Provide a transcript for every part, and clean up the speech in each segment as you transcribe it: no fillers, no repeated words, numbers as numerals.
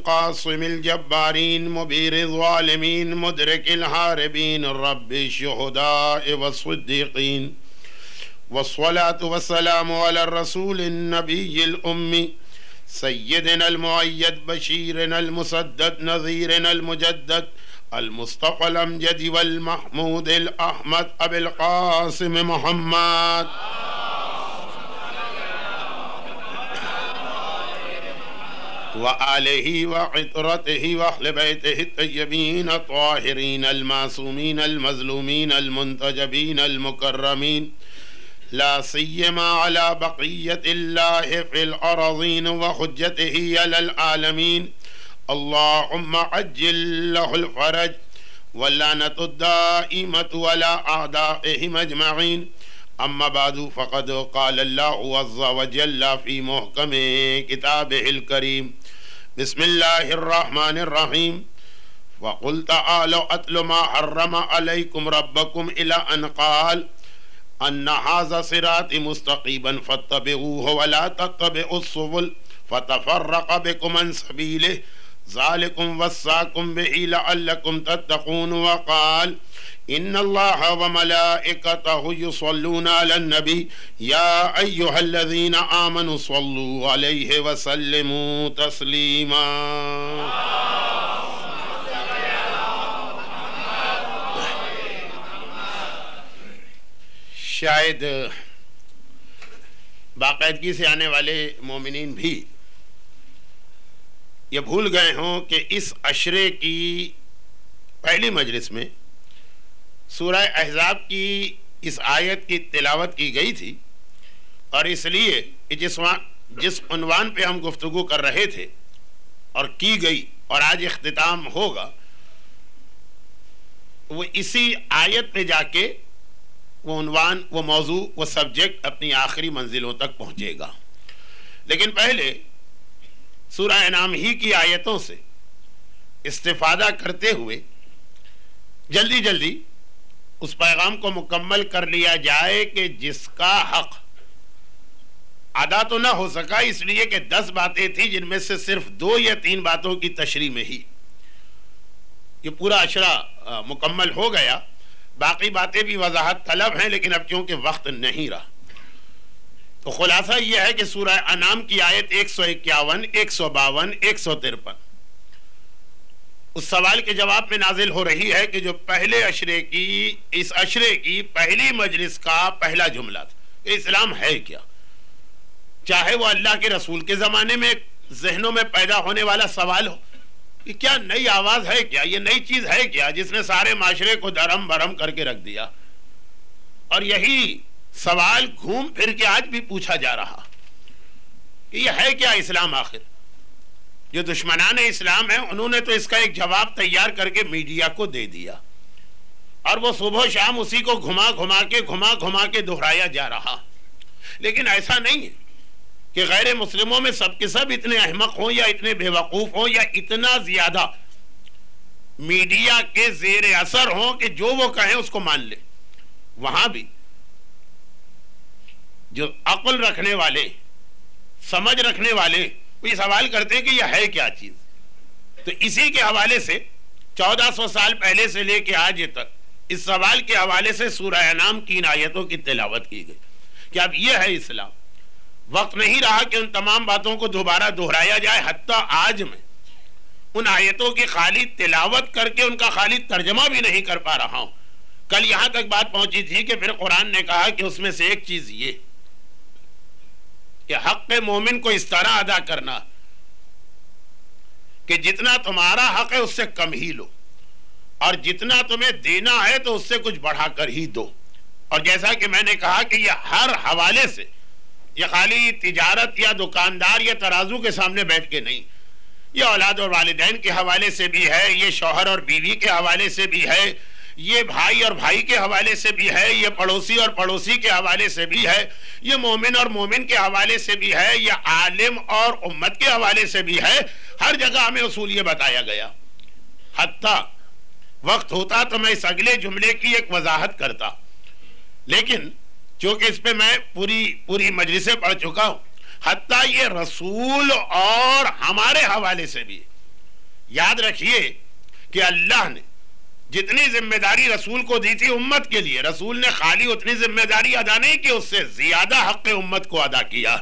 قاصم الجبارين مبير الظالمين مدرك الهاربين رب الشهداء والصديقين والصلاة والسلام على الرسول النبي الأمي سيدنا المؤيد بشيرنا المسدد نذيرنا المجدد المصطفى الأمجد والمحمود الأحمد أبي القاسم محمد وآله وعطرته وأهل بيته الطيبين الطاهرين المعصومين المظلومين المنتجبين المكرمين لا سيما على بقية الله في الأراضين وحجته على العالمين اللهم عجل له الفرج واللعنة الدائمة على أعدائهم أجمعين أما بعد فقد قال الله عز وجل في محكم كتابه الكريم بسم الله الرحمن الرحيم وقل تعالوا أتل ما حرم عليكم ربكم إلى أن قال أن هذا صراط مستقيما فاتبعوه ولا تتبعوا السبل فتفرق بكم عن سبيله ذلكم وصاكم به لعلكم تتقون وقال إن الله وملائكته يصلون على النبي يا أيها الذين آمنوا صلوا عليه وسلموا تسليما شاید باقاعدگی سے آنے والے مومنین بھی یہ بھول گئے ہوں کہ اس عشرے کی پہلی مجلس میں سورہ احزاب کی اس آیت کی تلاوت کی گئی تھی اور اس لیے جس عنوان پہ ہم گفتگو کر رہے تھے اور کی گئی اور آج اختتام ہوگا وہ اسی آیت پہ جا کے وہ عنوان وہ موضوع وہ سبجیکٹ اپنی آخری منزلوں تک پہنچے گا لیکن پہلے سورہ انعام ہی کی آیتوں سے استفادہ کرتے ہوئے جلدی جلدی اس پیغام کو مکمل کر لیا جائے کہ جس کا حق ادا تو نہ ہو سکا اس لیے کہ 10 باتیں تھیں جن میں سے صرف 2 یا 3 باتوں کی تشریح میں ہی یہ پورا عشرہ مکمل ہو گیا باقی باتیں بھی وضاحت طلب ہیں لیکن اب کیونکہ وقت نہیں رہا تو خلاصہ یہ ہے کہ سورہ انعام کی آیت 151 152 153 اس سوال کے جواب میں نازل ہو رہی ہے کہ جو پہلے عشرے کی اس عشرے کی پہلی مجلس کا پہلا جملہ تھا کہ اسلام ہے کیا چاہے وہ اللہ کے رسول کے زمانے میں ذہنوں میں پیدا ہونے والا سوال ہو کہ کیا نئی آواز ہے کیا یہ نئی چیز ہے کیا جس نے سارے معاشرے کو درم برم کر کے رکھ دیا اور یہی سوال گھوم پھر کے آج بھی پوچھا جا رہا کہ یہ ہے کیا اسلام آخر جو دشمنان اسلام ہیں انہوں نے تو اس کا ایک جواب تیار کر کے میڈیا کو دے دیا اور وہ صبح و شام اسی کو گھما گھما کے دہرایا جا رہا لیکن ایسا نہیں ہے کہ غیر مسلموں میں سب کے سب اتنے احمق ہوں یا اتنے بے وقوف ہوں یا اتنا زیادہ میڈیا کے زیر اثر ہوں کہ جو وہ کہیں اس کو مان لے وہاں بھی جو عقل رکھنے والے سمجھ رکھنے والے وہ یہ سوال کرتے ہیں کہ یہ ہے کیا چیز تو اسی کے حوالے سے 1400 سال پہلے سے لے کے آج تک اس سوال کے حوالے سے سورہ انعام کی ان آیتوں کی تلاوت کی گئی کہ اب یہ ہے اسلام وقت نہیں رہا کہ ان تمام باتوں کو دوبارہ دہرایا جائے حتیٰ آج میں ان آیتوں کی خالی تلاوت کر کے ان کا خالی ترجمہ بھی نہیں کر پا رہا ہوں کل یہاں تک بات پہنچی تھی کہ پھر قرآن نے کہا کہ اس میں سے ایک چیز یہ کہ حق مومن کو اس طرح ادا کرنا کہ جتنا تمہارا حق ہے اس سے کم ہی لو اور جتنا تمہیں دینا ہے تو اس سے کچھ بڑھا کر ہی دو اور جیسا کہ میں نے کہا کہ یہ ہر حوالے سے یہ خالی تجارت یا دکاندار یا ترازو کے سامنے بیٹھ کے نہیں یہ اولاد اور والدین کے حوالے سے بھی ہے یہ شوہر اور بیوی کے حوالے سے بھی ہے یہ بھائی اور بھائی کے حوالے سے بھی ہے یہ پڑوسی اور پڑوسی کے حوالے سے بھی ہے یہ مومن اور مومن کے حوالے سے بھی ہے یہ عالم اور امت کے حوالے سے بھی ہے ہر جگہ ہمیں اصول یہ بتایا گیا حتیٰ وقت ہوتا تو میں اس اگلے جملے کی ایک وضاحت کرتا لیکن چونکہ اس پہ میں پوری مجلسیں پڑھ چکا ہوں حتیٰ یہ رسول اور ہمارے حوالے سے بھی یاد رکھیے کہ اللہ نے جتنی ذمہ داری رسول کو دی تھی امت کے لیے، رسول نے خالی اتنی ذمہ داری ادا نہیں کی، اس سے زیادہ حق امت کو ادا کیا.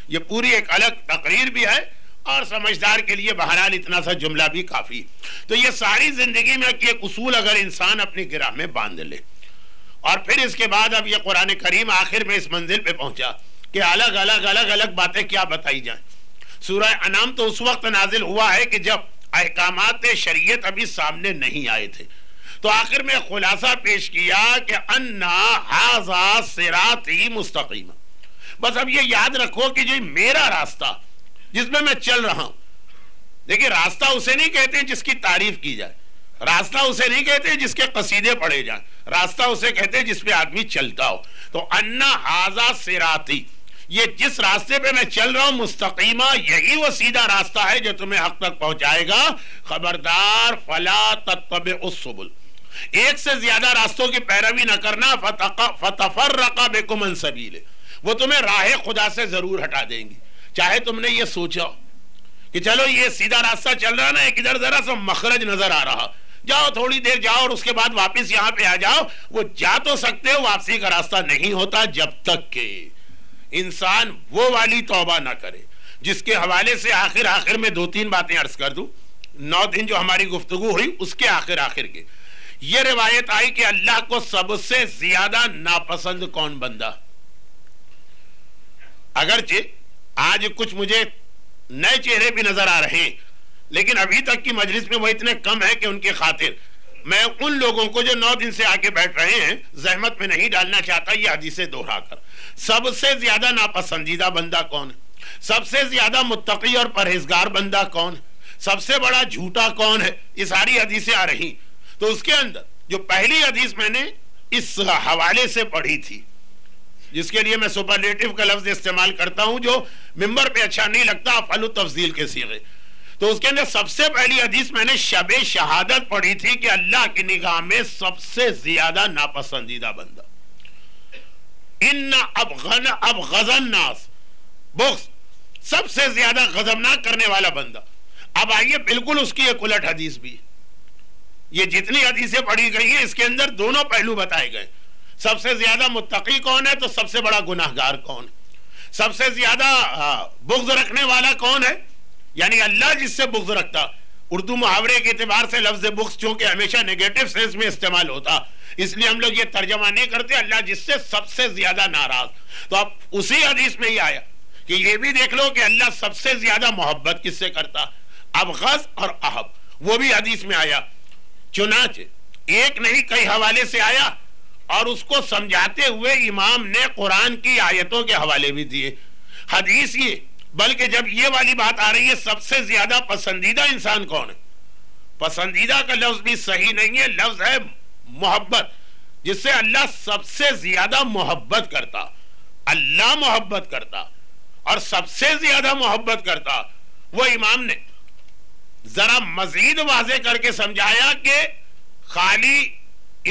یہ پوری ایک الگ تقریر بھی ہے اور سمجھدار کے لیے بہرحال اتنا سا جملہ بھی کافی. تو یہ ساری زندگی میں ایک اصول اگر انسان اپنی گرہ میں باندھ لے، اور پھر اس کے بعد اب یہ قرآن کریم آخر میں اس منزل پہ پہنچا کہ الگ الگ باتیں کیا بتائی جائیں. سورہ انعام تو اس وقت نازل ہوا ہے کہ جب احکامات شریعت ابھی سامنے نہیں آئے تھے، تو آخر میں خلاصہ پیش کیا کہ انا ھذا صراطی مستقیم. بس اب یہ یاد رکھو کہ جو میرا راستہ جس میں میں چل رہا ہوں، دیکھیں راستہ اسے نہیں کہتے جس کی تعریف کی جائے، راستہ اسے نہیں کہتے جس کے قصیدے پڑھے جائیں، راستہ اسے کہتے جس پہ آدمی چلتا ہو. تو انا ھذا صراطی، یہ جس راستے پہ میں چل رہا ہوں مستقیمہ، یہی وہ سیدھا راستہ ہے جو تمہیں حق تک پہنچائے گا. خبردار فلا تتبعوا السبل، ایک سے زیادہ راستوں کی پیروی نہ کرنا. فتفرق بکم عن سبیلہ، وہ تمہیں راہ خدا سے ضرور ہٹا دیں گی. چاہے تم نے یہ سوچا کہ چلو یہ سیدھا راستہ چل رہا نا، ایک ادھر ذرا سا مخرج نظر آ رہا، جاؤ تھوڑی دیر جاؤ اور اس کے بعد واپس یہاں پہ آ جاؤ، وہ جا تو سکتے ہو، واپسی کا راستہ نہیں ہوتا جب تک کہ انسان وہ والی توبہ نہ کرے جس کے حوالے سے آخر میں 2-3 باتیں عرض کر دوں. 9 دن جو ہماری گفتگو ہوئی اس کے آخر کے یہ روایت آئی کہ اللہ کو سب سے زیادہ ناپسند کون بندہ. اگرچہ آج کچھ مجھے نئے چہرے بھی نظر آ رہے ہیں، لیکن ابھی تک کی مجلس میں وہ اتنے کم ہے کہ ان کی خاطر میں ان لوگوں کو جو 9 دن سے آ کے بیٹھ رہے ہیں زحمت میں نہیں ڈالنا چاہتا یہ حدیثیں دوہرا کر. سب سے زیادہ ناپسندیدہ بندہ کون ہے؟ سب سے زیادہ متقی اور پرہیزگار بندہ کون ہے؟ سب سے بڑا جھوٹا کون ہے؟ یہ ساری حدیثیں آ رہی. تو اس کے اندر جو پہلی حدیث میں نے اس حوالے سے پڑھی تھی، جس کے لیے میں سپرلیٹو کا لفظ استعمال کرتا ہوں جو ممبر پہ اچھا نہیں لگتا، افعل التفضیل کے صیغے، تو اس کے اندر سب سے پہلی حدیث میں نے شب شہادت پڑھی تھی کہ اللہ کی نگاہ میں سب سے زیادہ ناپسندیدہ بندہ. ان ابغض الناس، بغض، سب سے زیادہ غضبناک کرنے والا بندہ. اب آئیے بالکل اس کی ایک الٹ حدیث بھی. یہ جتنی حدیثیں پڑھی گئی ہیں اس کے اندر دونوں پہلو بتائے گئے. سب سے زیادہ متقی کون ہے تو سب سے بڑا گناہگار کون ہے. سب سے زیادہ بغض رکھنے والا کون ہے، یعنی اللہ جس سے بغض رکھتا. اردو محاورے کے اعتبار سے لفظ بغض چونکہ ہمیشہ نیگیٹو سینس میں استعمال ہوتا، اس لیے ہم لوگ یہ ترجمہ نہیں کرتے اللہ جس سے سب سے زیادہ ناراض. تو اب اسی حدیث میں یہ آیا کہ یہ بھی دیکھ لو کہ اللہ سب سے زیادہ محبت کس سے کرتا، ابغض اور احب، وہ بھی حدیث میں آیا. چنانچہ ایک نہیں کئی حوالے سے آیا اور اس کو سمجھاتے ہوئے امام نے قرآن کی آیتوں کے حوالے بھی دیے. حدیث یہ، بلکہ جب یہ والی بات آ رہی ہے سب سے زیادہ پسندیدہ انسان کون ہے، پسندیدہ کا لفظ بھی صحیح نہیں ہے، لفظ ہے محبت، جس سے اللہ سب سے زیادہ محبت کرتا. اللہ محبت کرتا اور سب سے زیادہ محبت کرتا. وہ امام نے ذرا مزید واضح کر کے سمجھایا کہ خالی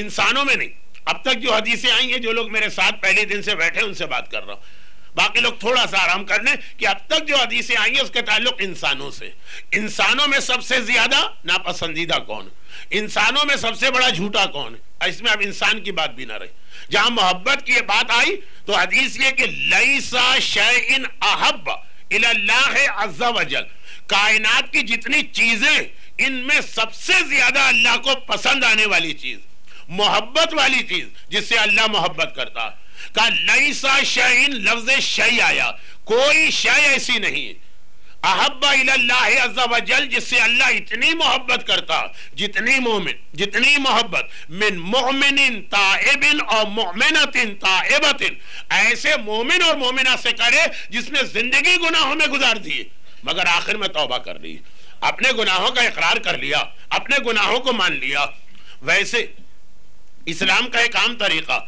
انسانوں میں نہیں. اب تک جو حدیثیں آئی ہیں، جو لوگ میرے ساتھ پہلے دن سے بیٹھے ان سے بات کر رہا ہوں، باقی لوگ تھوڑا سا آرام کر لیں کہ اب تک جو حدیثیں آئی ہیں اس کے تعلق انسانوں سے. انسانوں میں سب سے زیادہ ناپسندیدہ کون ہے، انسانوں میں سب سے بڑا جھوٹا کون ہے. اس میں اب انسان کی بات بھی نہ رہی. جہاں محبت کی بات آئی تو حدیث یہ کہ لیسا شیئن احب الی اللہ عز وجل، کائنات کی جتنی چیزیں ان میں سب سے زیادہ اللہ کو پسند آنے والی چیز، محبت والی چیز جس سے اللہ محبت کرتا ہے، کہا لیسا شیئن، لفظ شیء آیا، کوئی شیء ایسی نہیں احب الی اللہ عز وجل جس سے اللہ اتنی محبت کرتا، جتنی مومن، جتنی محبت من مؤمن تائب اور مؤمنۃ تائبۃ، ایسے مومن اور مومنہ سے کرے جس نے زندگی گناہوں میں گزار دی مگر آخر میں توبہ کر لی، اپنے گناہوں کا اقرار کر لیا، اپنے گناہوں کو مان لیا. ویسے اسلام کا ایک عام طریقہ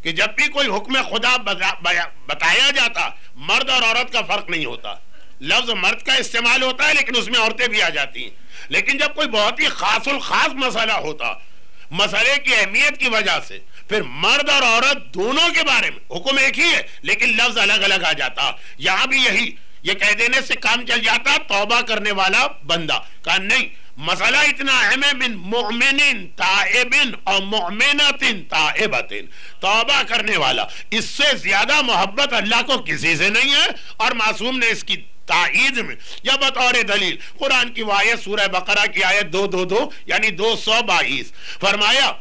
کہ جب بھی کوئی حکم خدا بتایا جاتا، مرد اور عورت کا فرق نہیں ہوتا. لفظ مرد کا استعمال ہوتا ہے لیکن اس میں عورتیں بھی آ جاتی ہیں. لیکن جب کوئی بہت ہی خاص الخاص مسئلہ ہوتا، مسئلے کی اہمیت کی وجہ سے پھر مرد اور عورت دونوں کے بارے میں حکم ایک ہی ہے لیکن لفظ الگ الگ آ جاتا. یہاں بھی یہی یہ کہہ دینے سے کام چل جاتا توبہ کرنے والا بندہ. کہا نہیں، مسئلہ اتنا اہم ہے، من مؤمن تائب اور مؤمنۃ تائبۃ، توبہ کرنے والا. اس سے زیادہ محبت اللہ کو کسی سے نہیں ہے. اور معصوم نے اس کی تائید میں یا بطور دلیل قرآن کی آیت سورہ بقرہ کی آیت 222 یعنی 222 فرمایا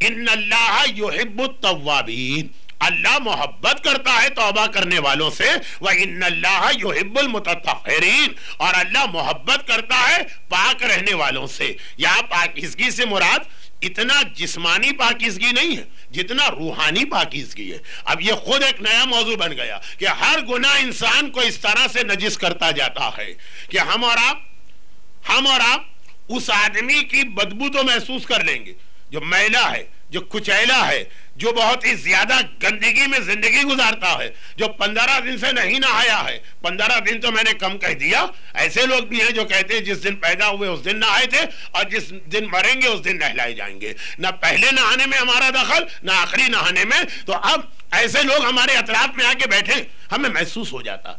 ان اللہ یحب التوابین، اللہ محبت کرتا ہے توبہ کرنے والوں سے، وَإِنَّ اللَّهَ يُحِبُّ الْمُتَطَّهِرِينَ، اور اللہ محبت کرتا ہے پاک رہنے والوں سے. یہاں پاکیزگی سے مراد اتنا جسمانی پاکیزگی نہیں ہے جتنا روحانی پاکیزگی ہے. اب یہ خود ایک نیا موضوع بن گیا کہ ہر گناہ انسان کو اس طرح سے نجس کرتا جاتا ہے کہ ہم اور آپ اس آدمی کی بدبو تو محسوس کر لیں گے جو میلا ہے، جو کچیلا ہے، جو بہت ہی زیادہ گندگی میں زندگی گزارتا ہے، جو 15 دن سے نہیں نہایا ہے. 15 دن تو میں نے کم کہہ دیا. ایسے لوگ بھی ہیں جو کہتے ہیں جس دن پیدا ہوئے اس دن نہائے تھے اور جس دن مریں گے اس دن نہلائے جائیں گے. نہ پہلے نہانے میں ہمارا دخل نہ آخری نہانے میں. تو اب ایسے لوگ ہمارے اطراف میں آ کے بیٹھے، ہمیں محسوس ہو جاتا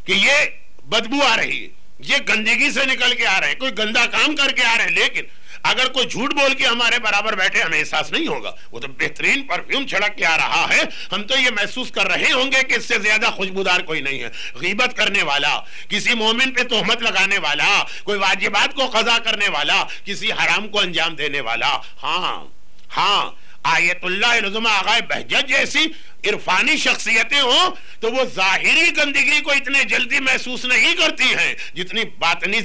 کہ یہ بدبو آ رہی ہے، یہ گندگی سے نکل کے آ رہے ہیں، کوئی گندا کام کر کے آ رہے ہیں. لیکن اگر کوئی جھوٹ بول کے ہمارے برابر بیٹھے ہمیں احساس نہیں ہوگا. وہ تو بہترین پرفیوم چھڑک کے آ رہا ہے، ہم تو یہ محسوس کر رہے ہوں گے کہ اس سے زیادہ خوشبودار کوئی نہیں ہے. غیبت کرنے والا، کسی مومن پہ تہمت لگانے والا، کوئی واجبات کو قضا کرنے والا، کسی حرام کو انجام دینے والا. ہاں آیت اللہ العظمہ آغائے بہجت جیسی عرفانی شخصیتیں ہوں تو وہ ظاہری گندگی کو اتنے جلدی محسوس نہیں کرتی ہیں جتنی باطنی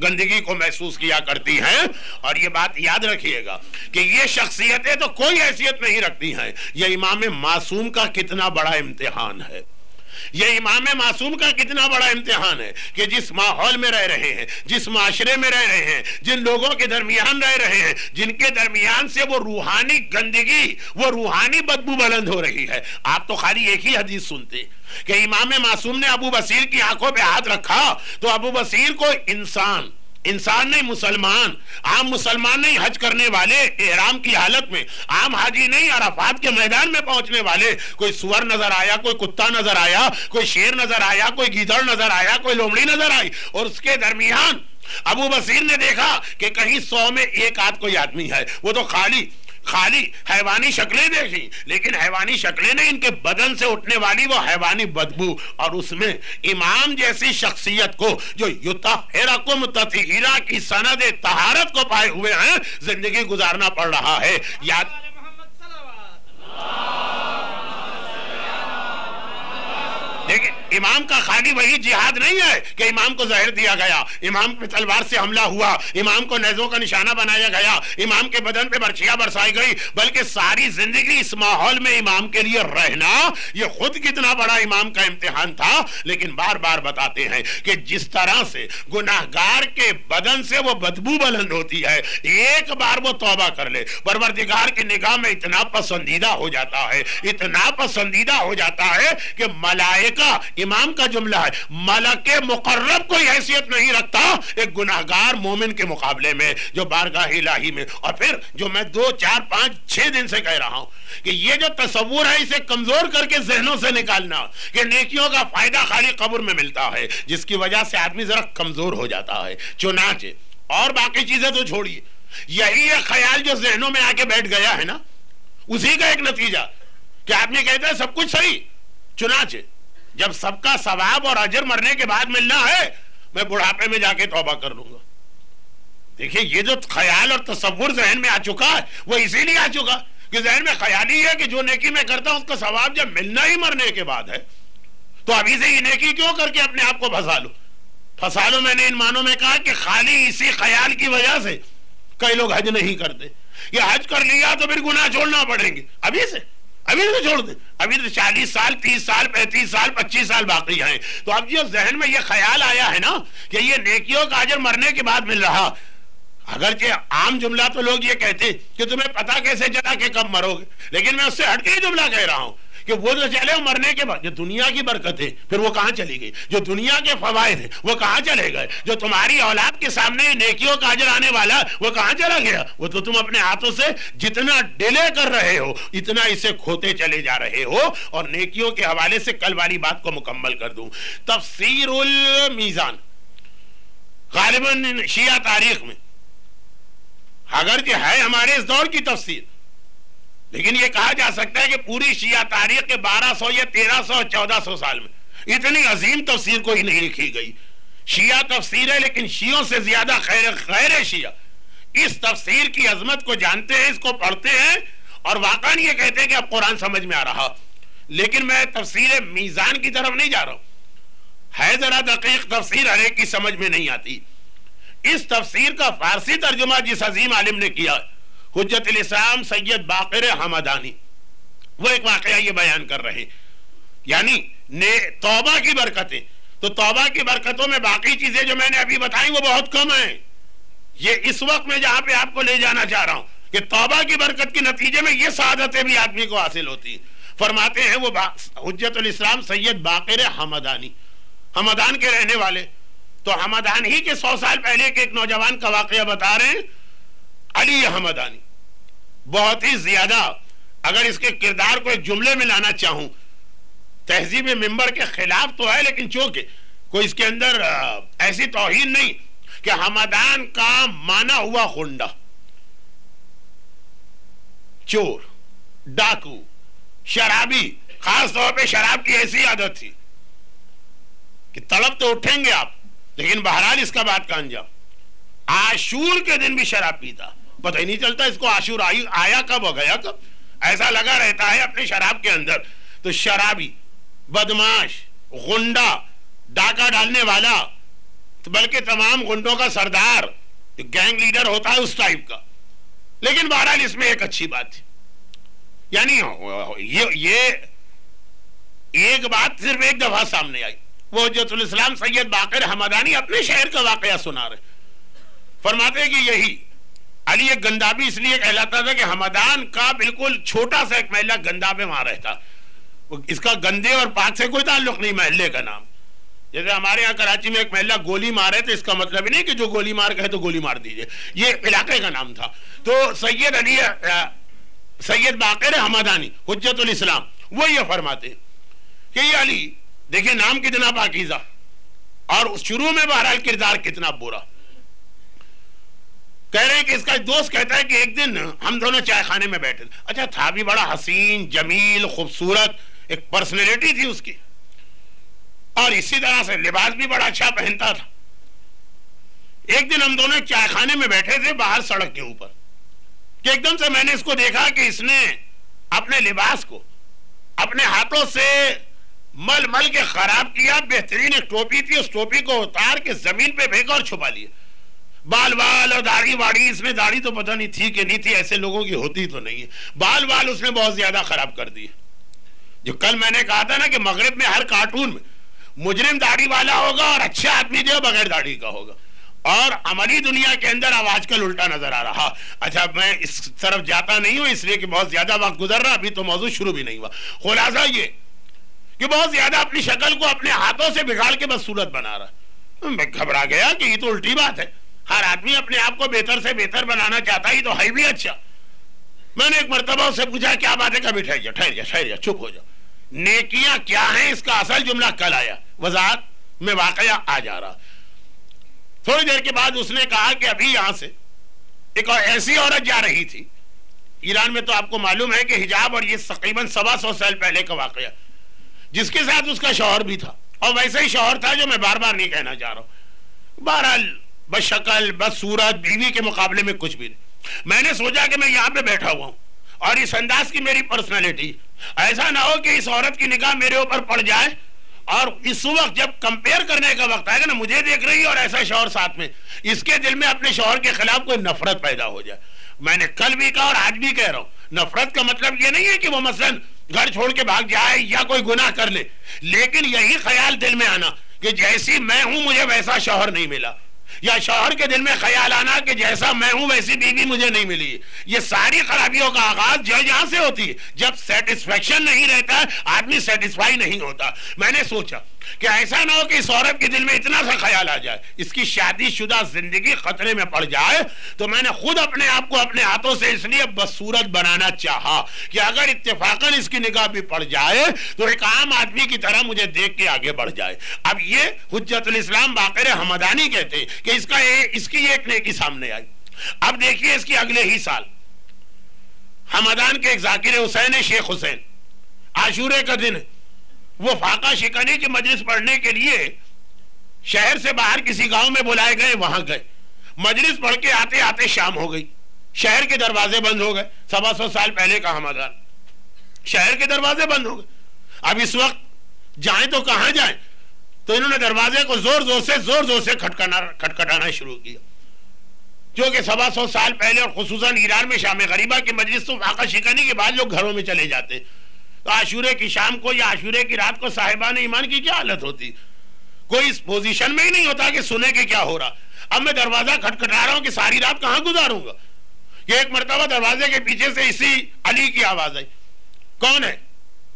گندگی کو محسوس کیا کرتی ہیں. اور یہ بات یاد رکھیے گا کہ یہ شخصیتیں تو کوئی حیثیت نہیں رکھتی ہیں. یہ امام معصوم کا کتنا بڑا امتحان ہے، یہ امام معصوم کا کتنا بڑا امتحان ہے کہ جس ماحول میں رہ رہے ہیں، جس معاشرے میں رہ رہے ہیں، جن لوگوں کے درمیان رہ رہے ہیں، جن کے درمیان سے وہ روحانی گندگی، وہ روحانی بدبو بلند ہو رہی ہے. آپ تو خالی ایک ہی حدیث سنتے کہ امام معصوم نے ابو بصیر کی آنکھوں پہ ہاتھ رکھا تو ابو بصیر کو انسان نہیں، مسلمان، عام مسلمان نہیں، حج کرنے والے احرام کی حالت میں، عام حاجی نہیں، عرفات کے میدان میں پہنچنے والے، کوئی سور نظر آیا، کوئی کتا نظر آیا، کوئی شیر نظر آیا، کوئی گیدڑ نظر آیا، کوئی لومڑی نظر آئی. اور اس کے درمیان ابو بصیر نے دیکھا کہ کہیں 100 میں ایک آدھ کوئی آدمی ہے. وہ تو خالی حیوانی شکلیں دیکھی، لیکن حیوانی شکلیں نہیں، ان کے بدن سے اٹھنے والی وہ حیوانی بدبو. اور اس میں امام جیسی شخصیت کو جو یطہرکم تطہیرا کی سند طہارت کو پائے ہوئے ہیں زندگی گزارنا پڑ رہا ہے. یاد لیکن امام کا خالی وہی جہاد نہیں ہے کہ امام کو زہر دیا گیا، امام پہ تلوار سے حملہ ہوا، امام کو نیزوں کا نشانہ بنایا گیا، امام کے بدن پہ برچھیاں برسائی گئی، بلکہ ساری زندگی اس ماحول میں امام کے لیے رہنا یہ خود کتنا بڑا امام کا امتحان تھا. لیکن بار بار بتاتے ہیں کہ جس طرح سے گناہگار کے بدن سے وہ بدبو بلند ہوتی ہے، ایک بار وہ توبہ کر لے پروردگار کی نگاہ میں اتنا پسندیدہ ہو جاتا ہے، اتنا پسندیدہ ہو جاتا ہے کہ ملائکہ، امام کا جملہ ہے، ملک مقرب کوئی حیثیت نہیں رکھتا ایک گناہگار مومن کے مقابلے میں جو بارگاہ الہی میں. اور پھر جو میں 2 4 5 6 دن سے کہہ رہا ہوں کہ یہ جو تصور ہے اسے کمزور کر کے ذہنوں سے نکالنا کہ نیکیوں کا فائدہ خالی قبر میں ملتا ہے، جس کی وجہ سے آدمی ذرا کمزور ہو جاتا ہے. چنانچہ اور باقی چیزیں تو چھوڑیے، یہی ایک خیال جو ذہنوں میں آ کے بیٹھ گیا ہے نا، اسی کا ایک نتیجہ کہ آدمی کہتا ہے سب کچھ صحیح. چنانچہ جب سب کا ثواب اور اجر مرنے کے بعد ملنا ہے، میں بڑھاپے میں جا کے توبہ کر لوں گا. دیکھیں یہ جو خیال اور تصور ذہن میں آ چکا ہے وہ اسی لیے آ چکا کہ ذہن میں خیال ہی ہے کہ جو نیکی میں کرتا ہوں اس کا ثواب جب ملنا ہی مرنے کے بعد ہے تو ابھی سے یہ نیکی کیوں کر کے اپنے آپ کو پھنسا لو. میں نے ان معنوں میں کہا کہ خالی اسی خیال کی وجہ سے کئی لوگ حج نہیں کرتے. یہ حج کر لیا تو پھر گناہ چھوڑنا پڑیں گے، ابھی سے چھوڑ دیں. ابھی تو 40 سال 30 سال 35 سال 25 سال باقی ہیں. تو اب جو ذہن میں یہ خیال آیا ہے نا کہ یہ نیکیوں کا اجر مرنے کے بعد مل رہا، اگرچہ عام جملہ تو لوگ یہ کہتے کہ تمہیں پتا کیسے چلا کہ کب مرو گے، لیکن میں اس سے ہٹ کے ہی جملہ کہہ رہا ہوں کہ کہ وہ جو چلے مرنے کے بعد جو دنیا کی برکتیں پھر وہ کہاں چلی گئی، جو دنیا کے فوائد ہیں وہ کہاں چلے گئے، جو تمہاری اولاد کے سامنے نیکیوں کا اجر آنے والا وہ کہاں چلا گیا، وہ تو تم اپنے ہاتھوں سے جتنا ڈیلے کر رہے ہو اتنا اسے کھوتے چلے جا رہے ہو۔ اور نیکیوں کے حوالے سے کل والی بات کو مکمل کر دوں، تفسیر المیزان غالباً شیعہ تاریخ میں اگرچہ ہے ہمارے اس دور کی تفسیر، لیکن یہ کہا جا سکتا ہے کہ پوری شیعہ تاریخ کے 1200 یا 1300 1400 سال میں اتنی عظیم تفسیر کوئی نہیں لکھی گئی۔ شیعہ تفسیر ہے لیکن شیعوں سے زیادہ غیر شیعہ اس تفسیر کی عظمت کو جانتے ہیں، اس کو پڑھتے ہیں اور واقعاً یہ کہتے ہیں کہ اب قرآن سمجھ میں آ رہا۔ لیکن میں تفسیر میزان کی طرف نہیں جا رہا ہوں، ہے ذرا دقیق تفسیر، ہر ایک کی سمجھ میں نہیں آتی۔ اس تفسیر کا فارسی ترجمہ جس عظیم عالم نے کیا، حجت الاسلام سید باقر حمدانی، وہ ایک واقعہ یہ بیان کر رہے، یعنی توبہ کی برکتیں، تو توبہ کی برکتوں میں باقی چیزیں جو میں نے ابھی بتائیں وہ بہت کم ہیں۔ یہ اس وقت میں جہاں پہ آپ کو لے جانا چاہ رہا ہوں کہ توبہ کی برکت کے نتیجے میں یہ سعادتیں بھی آدمی کو حاصل ہوتی ہیں۔ فرماتے ہیں وہ حجت الاسلام سید باقر حمدانی، حمدان کے رہنے والے، تو حمدان ہی کے 100 سال پہلے کے ایک نوجوان کا واقعہ بتا رہے ہیں، علی حمدانی۔ بہت ہی زیادہ اگر اس کے کردار کو ایک جملے میں لانا چاہوں، تہذیب منبر کے خلاف تو ہے لیکن چونکہ کوئی اس کے اندر ایسی توہین نہیں کہ حمدان کا مانا ہوا غنڈہ، چور، ڈاکو، شرابی، خاص طور پہ شراب کی ایسی عادت تھی کہ طلب تو اٹھیں گے آپ، لیکن بہرحال اس کا بات کا انجام، عاشور کے دن بھی شراب پیتا، پتہ ہی نہیں چلتا اس کو عاشور آیا کب ہو گیا کب، ایسا لگا رہتا ہے اپنے شراب کے اندر۔ تو شرابی، بدماش، غنڈہ، ڈاکہ ڈالنے والا، بلکہ تمام غنڈوں کا سردار، گینگ لیڈر ہوتا ہے اس ٹائپ کا۔ لیکن بہرحال اس میں ایک اچھی بات تھی، یعنی یہ ایک بات صرف ایک دفعہ سامنے آئی، وہ حجت الاسلام سید باقر حمدانی اپنے شہر کا واقعہ سنا رہے، فرماتے ہیں کہ یہی علی ایک گندابی اس لیے کہلاتا تھا کہ حمدان کا بالکل چھوٹا سا ایک محلہ گندابے وہاں رہتا، اس کا گندے اور پاک سے کوئی تعلق نہیں، محلے کا نام، جیسے ہمارے یہاں کراچی میں ایک محلہ گولی مارے تو اس کا مطلب ہی نہیں کہ جو گولی مار کہے تو گولی مار دیجئے، یہ علاقے کا نام تھا۔ تو سید باقر حمدانی حجت الاسلام وہ یہ فرماتے ہیں کہ یہ علی دیکھیں نام کتنا پاکیزہ اور شروع میں بہرحال کردار کتنا برا۔ کہہ رہے ہیں کہ اس کا دوست کہتا ہے کہ ایک دن ہم دونوں چائے خانے میں بیٹھے تھے، اچھا تھا بھی بڑا حسین، جمیل، خوبصورت، ایک پرسنالٹی تھی اس کی، اور اسی طرح سے لباس بھی بڑا اچھا پہنتا تھا۔ ایک دن ہم دونوں چائے خانے میں بیٹھے تھے باہر سڑک کے اوپر، کہ ایک دم سے میں نے اس کو دیکھا کہ اس نے اپنے لباس کو اپنے ہاتھوں سے مل مل کے خراب کیا، بہترین ایک ٹوپی تھی، اس ٹوپی کو اتار کے زمین پہ پھینکا اور چھپا لیا، بال اور داڑھی واڑی، اس میں داڑھی تو پتہ نہیں تھی کہ نہیں تھی، ایسے لوگوں کی ہوتی تو نہیں ہے، بال اس نے بہت زیادہ خراب کر دی۔ جو کل میں نے کہا تھا نا کہ مغرب میں ہر کارٹون میں مجرم داڑھی والا ہوگا اور اچھا آدمی جو بغیر داڑھی کا ہوگا، اور عملی دنیا کے اندر اب آج کل الٹا نظر آ رہا۔ اچھا میں اس طرف جاتا نہیں ہوں اس لیے کہ بہت زیادہ وقت گزر رہا، ابھی تو موضوع شروع بھی نہیں ہوا۔ خلاصہ یہ کہ بہت زیادہ اپنی شکل کو اپنے ہاتھوں سے بگاڑ کے بس صورت بنا رہا۔ میں گھبرا گیا کہ یہ تو الٹی بات ہے، ہر آدمی اپنے آپ کو بہتر سے بہتر بنانا چاہتا ہے، تو ہے بھی اچھا۔ میں نے ایک مرتبہ اس سے پوچھا کیا بات ہے، کبھی ٹھہر جا چپ ہو جاؤ، نیکیاں کیا ہیں اس کا اصل جملہ کل آیا، وضاحت میں واقعہ آ جا رہا۔ تھوڑی دیر کے بعد اس نے کہا کہ ابھی یہاں سے ایک ایسی عورت جا رہی تھی، ایران میں تو آپ کو معلوم ہے کہ حجاب، اور یہ تقریباً 125 سال پہلے کا واقعہ، جس کے ساتھ اس کا شوہر بھی تھا، اور ویسے ہی شوہر تھا جو میں بار بار نہیں کہنا چاہ رہا ہوں، بہرحال بس شکل بس صورت بیوی کے مقابلے میں کچھ بھی نہیں۔ میں نے سوچا کہ میں یہاں پہ بیٹھا ہوا ہوں اور اس انداز کی میری پرسنالٹی، ایسا نہ ہو کہ اس عورت کی نگاہ میرے اوپر پڑ جائے، اور اس وقت جب کمپیئر کرنے کا وقت آئے گا نا، مجھے دیکھ رہی اور ایسا شوہر ساتھ میں، اس کے دل میں اپنے شوہر کے خلاف کوئی نفرت پیدا ہو جائے۔ میں نے کل بھی کہا اور آج بھی کہہ رہا ہوں، نفرت کا مطلب یہ نہیں ہے کہ وہ مثلاً گھر چھوڑ کے بھاگ جائے یا کوئی گناہ کر لے، لیکن یہی خیال دل میں آنا کہ جیسی میں ہوں مجھے ویسا شوہر نہیں ملا، یا شوہر کے دل میں خیال آنا کہ جیسا میں ہوں ویسی بیوی مجھے نہیں ملی. یہ ساری خرابیوں کا آغاز یہاں سے ہوتی ہے. جب سیٹسفیکشن نہیں رہتا آدمی سیٹسفائی نہیں ہوتا. میں نے سوچا کہ ایسا نہ ہو کہ اس عورت کے دل میں اتنا سا خیال آ جائے اس کی شادی شدہ زندگی خطرے میں پڑ جائے. تو میں نے خود اپنے آپ کو اپنے ہاتھوں سے اس لیے بدصورت بنانا چاہا کہ اگر اتفاقاً اس کی نگاہ بھی پڑ جائے تو ایک عام آدمی کی طرح مجھے دیکھ کے آگے بڑھ جائے. اب یہ حجت الاسلام باقر حمدانی کہتے ہیں کہ اس کی ایک نیکی سامنے آئی. اب دیکھیے اس کی اگلے ہی سال حمدان کے ایک ذاکر حسین ہے، شیخ حسین، عاشورے کا دن ہے. وہ فاقہ شکنی کی مجلس پڑھنے کے لیے شہر سے باہر کسی گاؤں میں بلائے گئے. وہاں گئے، مجلس پڑھ کے آتے آتے شام ہو گئی. شہر کے دروازے بند ہو گئے. 125 سال پہلے کا حمدان، شہر کے دروازے بند ہو گئے. اب اس وقت جائیں تو کہاں جائیں؟ تو انہوں نے دروازے کو زور زور سے کھٹکھٹانا شروع کیا. کیونکہ 125 سال پہلے اور خصوصاً ایران میں شام غریبہ کی مجلس تو فاقہ شکنی کے بعد لوگ گھروں میں چلے جاتے. تو عاشورے کی شام کو یا عاشورے کی رات کو صاحبان ایمان کی کیا حالت ہوتی؟ کوئی اس پوزیشن میں ہی نہیں ہوتا کہ سنے کہ کیا ہو رہا. اب میں دروازہ کھٹکھٹا رہا ہوں کہ ساری رات کہاں گزاروں گا. کہ ایک مرتبہ دروازے کے پیچھے سے اسی علی کی آواز آئی. کون ہے؟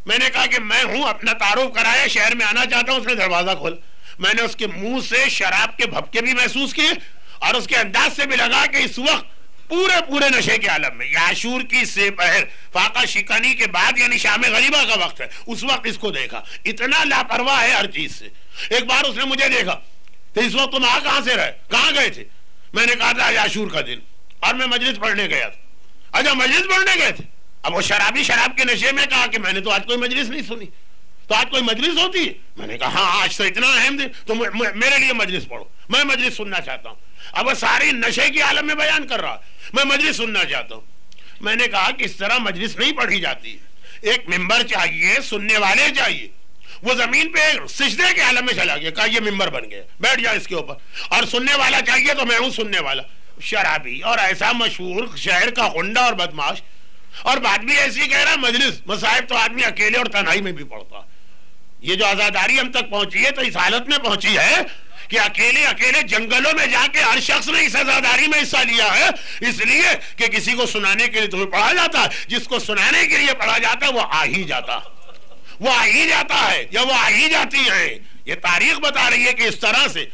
میں نے کہا کہ میں ہوں، اپنا تعارف کرایا، شہر میں آنا چاہتا ہوں. اس نے دروازہ کھولا. میں نے اس کے منہ سے شراب کے بھپکے بھی محسوس کیے اور اس کے انداز سے بھی لگا کہ اس وقت پورے نشے کے عالم میں. عاشور کی سے پہر فاقہ شکنی کے بعد یعنی شام غریبہ کا وقت ہے. اس وقت اس کو دیکھا اتنا لاپرواہ ہے ہر چیز سے. ایک بار اس نے مجھے دیکھا تو اس وقت تم کہاں سے رہے، کہاں گئے تھے؟ میں نے کہا تھا عاشور کا دن اور میں مجلس پڑھنے گیا تھا. اچھا مجلس پڑھنے گئے تھے. اب وہ شراب کے نشے میں کہا کہ میں نے تو آج کوئی مجلس نہیں سنی. تو آج کوئی مجلس ہوتی ہے؟ میں نے کہا ہاں آج تو اتنا اہم دن، تو میرے لیے مجلس پڑھو، میں مجلس سننا چاہتا ہوں. اب وہ ساری نشے کے عالم میں بیان کر رہا، میں مجلس سننا چاہتا ہوں. میں نے کہا کہ اس طرح مجلس نہیں پڑھی جاتی. ایک ممبر چاہیے، سننے والے چاہیے. وہ زمین پہ سجدے کے عالم میں چلا گیا. کہا یہ ممبر بن گیا، بیٹھ جا اس کے اوپر. اور سننے والا چاہیے تو میں ہوں سننے والا. شرابی اور ایسا مشہور شہر کا غنڈہ اور بدماش، اور بات بھی ایسی کہہ رہا مجلس مصائب تو آدمی اکیلے اور تنہائی میں بھی پڑھتا. یہ جو آزاداری ہم تک پہنچی ہے تو اس حالت میں پہنچی ہے کہ اکیلے جنگلوں میں جا کے ہر شخص نے اس آزاداری میں حصہ لیا ہے. اس لیے کہ کسی کو سنانے کے لیے تو پڑھا جاتا ہے، جس کو سنانے کے لیے پڑھا جاتا ہے وہ آ ہی جاتا ہے یا وہ آ ہی جاتی ہے. یہ تاریخ بتا رہی ہے کہ اس طرح سے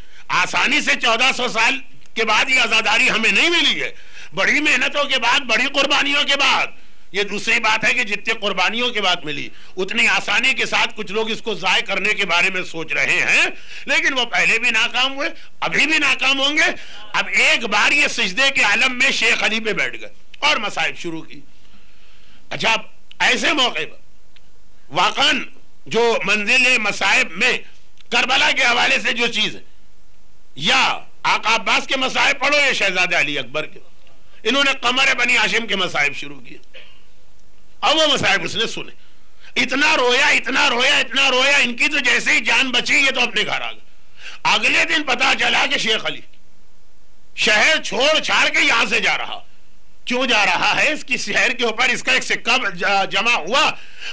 آسانی سے 1400 سال کے بعد یہ آزاداری ہمیں نہیں ملی ہے. بڑی محنتوں کے بعد، بڑی قربانیوں کے بعد. یہ دوسری بات ہے کہ جتنے قربانیوں کے بعد ملی اتنی آسانی کے ساتھ کچھ لوگ اس کو ضائع کرنے کے بارے میں سوچ رہے ہیں، لیکن وہ پہلے بھی ناکام ہوئے، ابھی بھی ناکام ہوں گے. اب ایک بار یہ سجدے کے عالم میں شیخ علی پہ بیٹھ گئے اور مصائب شروع کی. اچھا ایسے موقع پر واقعاً جو منزل مصائب میں کربلا کے حوالے سے جو چیز ہے، یا آقا عباس کے مصائب پڑھو یا شہزادہ علی اکبر کے، انہوں نے قمر بنی ہاشم کے مصائب شروع کیے. اب وہ مصائب اس نے سنے، اتنا رویا ان کی تو جیسے ہی جان بچی یہ تو اپنے گھر آ گئے. اگلے دن پتا چلا کہ شیخ علی شہر چھوڑ چھاڑ کے یہاں سے جا رہا. کیوں جا رہا ہے؟ اس کی شہر کے اوپر اس کا ایک سکہ جمع ہوا،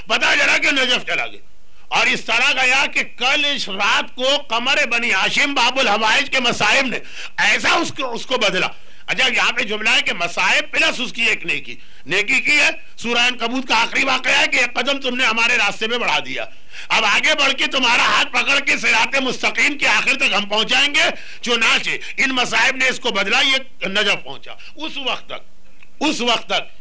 پتا چلا کہ نجف چلا گیا. اور اس طرح گیا کہ کل اس رات کو قمر بنی ہاشم باب الحوائج کے مصائب نے ایسا اس کو بدلا. اچھا یہاں پہ جملہ ہے کہ مصائب پلس اس کی ایک نیکی کی ہے. سورہ عنکبوت کا آخری واقعہ ہے کہ ایک قدم تم نے ہمارے راستے میں بڑھا دیا، اب آگے بڑھ کے تمہارا ہاتھ پکڑ کے صراط مستقیم کے آخر تک ہم پہنچائیں گے. چنانچہ ان مصائب نے اس کو بدلا، یہ نجف پہنچا. اس وقت تک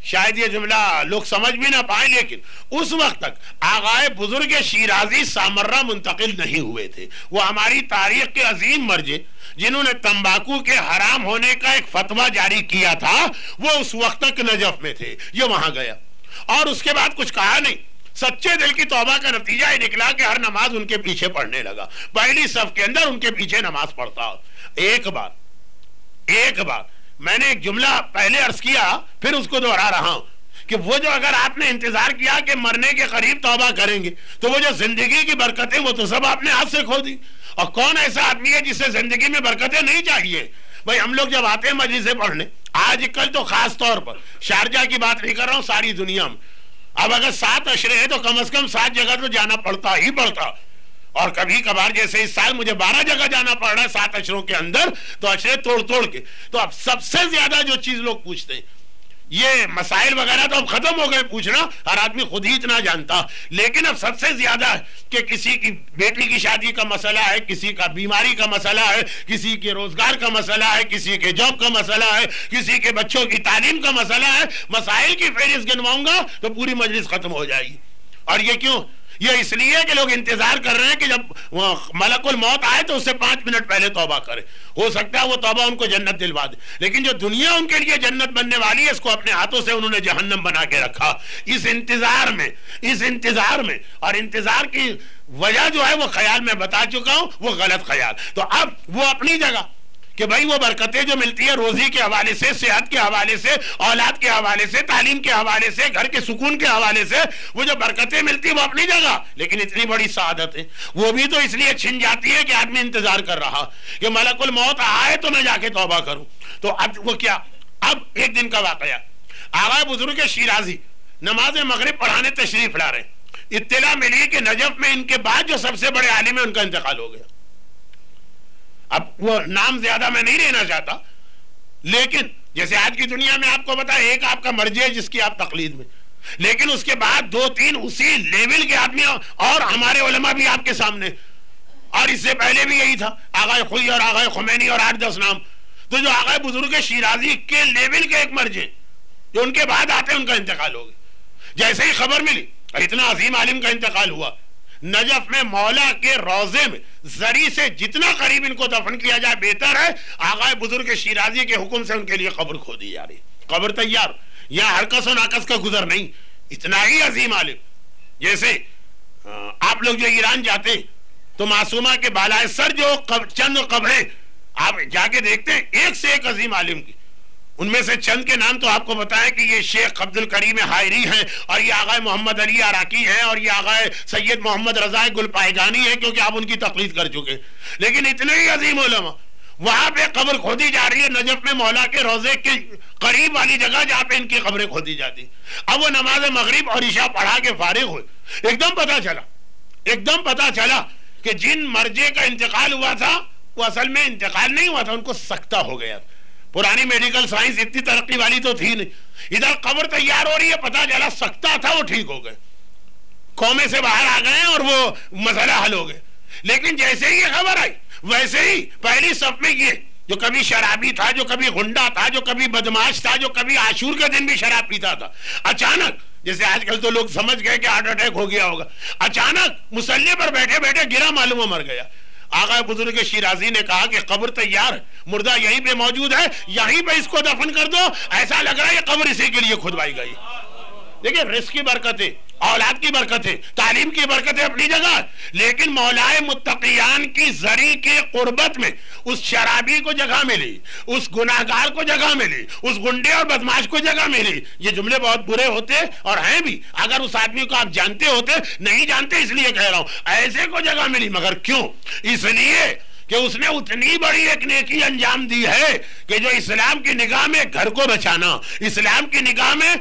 شاید یہ جملہ لوگ سمجھ بھی نہ پائیں، لیکن اس وقت تک آغائے بزرگ شیرازی سامرہ منتقل نہیں ہوئے تھے. وہ ہماری تاریخ کے عظیم مرجع جنہوں نے تمباکو کے حرام ہونے کا ایک فتویٰ جاری کیا تھا، وہ اس وقت تک نجف میں تھے. یہ وہاں گیا اور اس کے بعد کچھ کہا نہیں. سچے دل کی توبہ کا نتیجہ یہ نکلا کہ ہر نماز ان کے پیچھے پڑھنے لگا. پہلی صف کے اندر ان کے پیچھے نماز پڑھتا. ایک بار میں نے ایک جملہ پہلے عرض کیا، پھر اس کو دوہرا رہا ہوں کہ وہ جو اگر آپ نے انتظار کیا کہ مرنے کے قریب توبہ کریں گے تو وہ جو زندگی کی برکتیں وہ تو سب آپ نے ہاتھ سے کھو دی. اور کون ایسا آدمی ہے جسے زندگی میں برکتیں نہیں چاہیے؟ بھائی ہم لوگ جب آتے ہیں مجلسیں پڑھنے، آج کل تو خاص طور پر شارجہ کی بات نہیں کر رہا ہوں، ساری دنیا میں اب اگر 7 عشرے ہیں تو کم از کم 7 جگہ تو جانا پڑتا ہی پڑتا. اور کبھی کبھار جیسے اس سال مجھے 12 جگہ جانا پڑ رہا ہے 7 اشروں کے اندر، تو اشرے توڑ توڑ کے. تو اب سب سے زیادہ جو چیز لوگ پوچھتے ہیں یہ مسائل وغیرہ تو اب ختم ہو گئے پوچھنا، ہر آدمی خود ہی اتنا جانتا. لیکن اب سب سے زیادہ ہے کہ کسی کی بیٹی کی شادی کا مسئلہ ہے، کسی کا بیماری کا مسئلہ ہے، کسی کے روزگار کا مسئلہ ہے، کسی کے جاب کا مسئلہ ہے، کسی کے بچوں کی تعلیم کا مسئلہ ہے. مسائل کی فہرست گنواؤں گا تو پوری مجلس ختم ہو جائے گی. اور یہ کیوں؟ یہ اس لیے کہ لوگ انتظار کر رہے ہیں کہ جب ملک الموت آئے تو اس سے 5 منٹ پہلے توبہ کرے. ہو سکتا ہے وہ توبہ ان کو جنت دلوا دے، لیکن جو دنیا ان کے لیے جنت بننے والی ہے اس کو اپنے ہاتھوں سے انہوں نے جہنم بنا کے رکھا. اس انتظار میں اور انتظار کی وجہ جو ہے وہ خیال میں بتا چکا ہوں، وہ غلط خیال. تو اب وہ اپنی جگہ کہ بھائی وہ برکتیں جو ملتی ہے روزی کے حوالے سے، صحت کے حوالے سے، اولاد کے حوالے سے، تعلیم کے حوالے سے، گھر کے سکون کے حوالے سے، وہ جو برکتیں ملتی ہیں وہ اپنی جگہ. لیکن اتنی بڑی سعادت ہے وہ بھی تو اس لیے چھن جاتی ہے کہ آدمی انتظار کر رہا کہ ملک الموت آئے تو میں جا کے توبہ کروں. تو اب وہ کیا، اب ایک دن کا واقعہ، آغا بزرگ شیرازی نماز مغرب پڑھانے تشریف لا رہے، اطلاع ملی کہ نجف میں ان کے بعد جو سب سے بڑے عالم ہیں ان کا انتقال ہو گیا. اب وہ نام زیادہ میں نہیں لینا چاہتا، لیکن جیسے آج کی دنیا میں آپ کو بتا ایک آپ کا مرجع ہے جس کی آپ تقلید میں، لیکن اس کے بعد 2-3 اسی لیول کے آدمی اور ہمارے علماء بھی آپ کے سامنے، اور اس سے پہلے بھی یہی تھا آغا خوئی اور آغا خمینی اور 8-10 نام. تو جو آغا بزرگ شیرازی کے لیول کے ایک مرجع جو ان کے بعد آتے ان کا انتقال ہو گیا. جیسے ہی خبر ملی اتنا عظیم عالم کا انتقال ہوا، نجف میں مولا کے روضے میں زری سے جتنا قریب ان کو دفن کیا جائے بہتر ہے. آغا بزرگ شیرازی کے حکم سے ان کے لیے قبر کھودی جا رہی، قبر تیار، یہاں ہرکس و ناکس کا گزر نہیں. اتنا ہی عظیم عالم. جیسے آپ لوگ جو ایران جاتے تو معصومہ کے بالائے سر جو چند قبریں آپ جا کے دیکھتے ہیں ایک سے ایک عظیم عالم کی. ان میں سے چند کے نام تو آپ کو بتائیں کہ یہ شیخ عبد الکریم حائری ہیں، اور یہ آغا محمد علی عراقی ہیں، اور یہ آغا سید محمد رضا گل پائگانی ہیں، کیونکہ آپ ان کی تقلید کر چکے. لیکن اتنے ہی عظیم علماء وہاں پہ قبر کھودی جا رہی ہے نجف میں مولا کے روضے کے قریب والی جگہ جہاں پہ ان کی قبریں کھودی جاتی. اب وہ نماز مغرب اور عشاء پڑھا کے فارغ ہوئے، ایک دم پتا چلا کہ جن مرجع کا انتقال ہوا تھا وہ اصل میں انتقال نہیں ہوا تھا، ان کو سکتہ ہو گیا. پرانی میڈیکل سائنس اتنی ترقی والی تو تھی نہیں. ادھر قبر تیار ہو رہی ہے، پتا چلا سکتہ تھا وہ ٹھیک ہو گئے، قومے سے باہر آ گئے اور وہ مسئلہ حل ہو گئے. لیکن جیسے ہی یہ خبر آئی ویسے ہی پہلی صف میں یہ جو کبھی شرابی تھا، جو کبھی غنڈا تھا، جو کبھی بدماش تھا، جو کبھی عاشور کے دن بھی شراب پیتا تھا، اچانک جیسے آج کل تو لوگ سمجھ گئے کہ ہارٹ اٹیک ہو گیا ہوگا، اچانک مسلح پر بیٹھے بیٹھے گرا، معلوم مر گیا. آغا بزرگ شیرازی نے کہا کہ قبر تیار، مردہ یہیں پہ موجود ہے، یہیں پہ اس کو دفن کر دو. ایسا لگ رہا ہے یہ قبر اسی کے لیے کھدوائی گئی. دیکھیں رزق کی برکتیں، اولاد کی برکتیں، تعلیم کی برکتیں اپنی جگہ، لیکن مولائے متقیان کی زری کے قربت میں اس شرابی کو جگہ ملی، اس گناہگار کو جگہ ملی، اس گنڈے اور بدماش کو جگہ ملی. یہ جملے بہت برے ہوتے اور ہیں بھی، اگر اس آدمی کو آپ جانتے ہوتے، نہیں جانتے اس لیے کہہ رہا ہوں، ایسے کو جگہ ملی. مگر کیوں؟ اس لیے کہ اس نے اتنی بڑی ایک نیکی انجام دی ہے کہ جو اسلام کی نگاہ میں گھر کو بچانا، اسلام کی نگاہ میں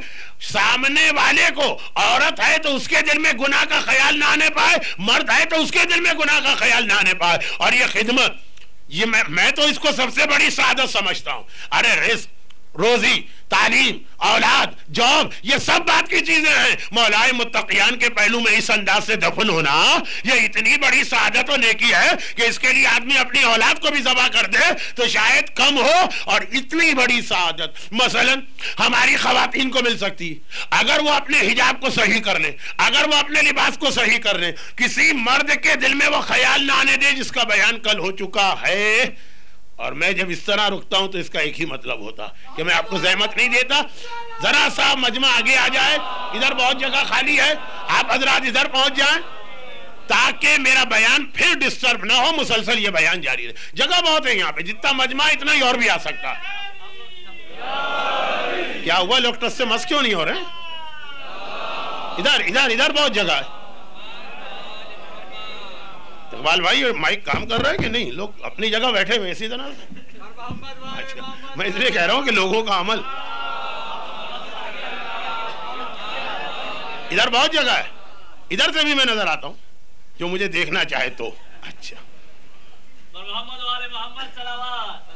سامنے والے کو، عورت ہے تو اس کے دل میں گناہ کا خیال نہ آنے پائے، مرد ہے تو اس کے دل میں گناہ کا خیال نہ آنے پائے. اور یہ خدمت، یہ میں تو اس کو سب سے بڑی سعادت سمجھتا ہوں. ارے رزق، روزی، تعلیم، اولاد، جاب، یہ سب بات کی چیزیں ہیں. مولائے متقیان کے پہلو میں اس انداز سے دفن ہونا یہ اتنی بڑی سعادت و نیکی ہے کہ اس کے لیے آدمی اپنی اولاد کو بھی ذبح کر دے تو شاید کم ہو. اور اتنی بڑی سعادت مثلا ہماری خواتین کو مل سکتی اگر وہ اپنے حجاب کو صحیح کر لیں، اگر وہ اپنے لباس کو صحیح کر لیں. کسی مرد کے دل میں وہ خیال نہ آنے دے جس کا بیان کل ہو چکا ہے. اور میں جب اس طرح رکتا ہوں تو اس کا ایک ہی مطلب ہوتا کہ میں آپ کو زحمت نہیں دیتا. ذرا سا مجمع آگے آ جائے، ادھر بہت جگہ خالی ہے، آپ حضرات ادھر پہنچ جائیں تاکہ میرا بیان پھر ڈسٹرب نہ ہو، مسلسل یہ بیان جاری رہے. جگہ بہت ہے یہاں پہ، جتنا مجمع اتنا ہی اور بھی آ سکتا ہے. کیا ہوا، لوگ ٹس سے مس کیوں نہیں ہو رہے؟ ادھر ادھر ادھر بہت جگہ ہے. اقبال بھائی مائک کام کر رہا ہے کہ نہیں؟ لوگ اپنی جگہ بیٹھے ہوئے اسی طرح. اچھا میں اس لیے کہہ رہا ہوں کہ لوگوں کا عمل. ادھر بہت جگہ ہے، ادھر سے بھی میں نظر آتا ہوں. جو مجھے دیکھنا چاہے تو. اچھا محمد والے محمد صلوات.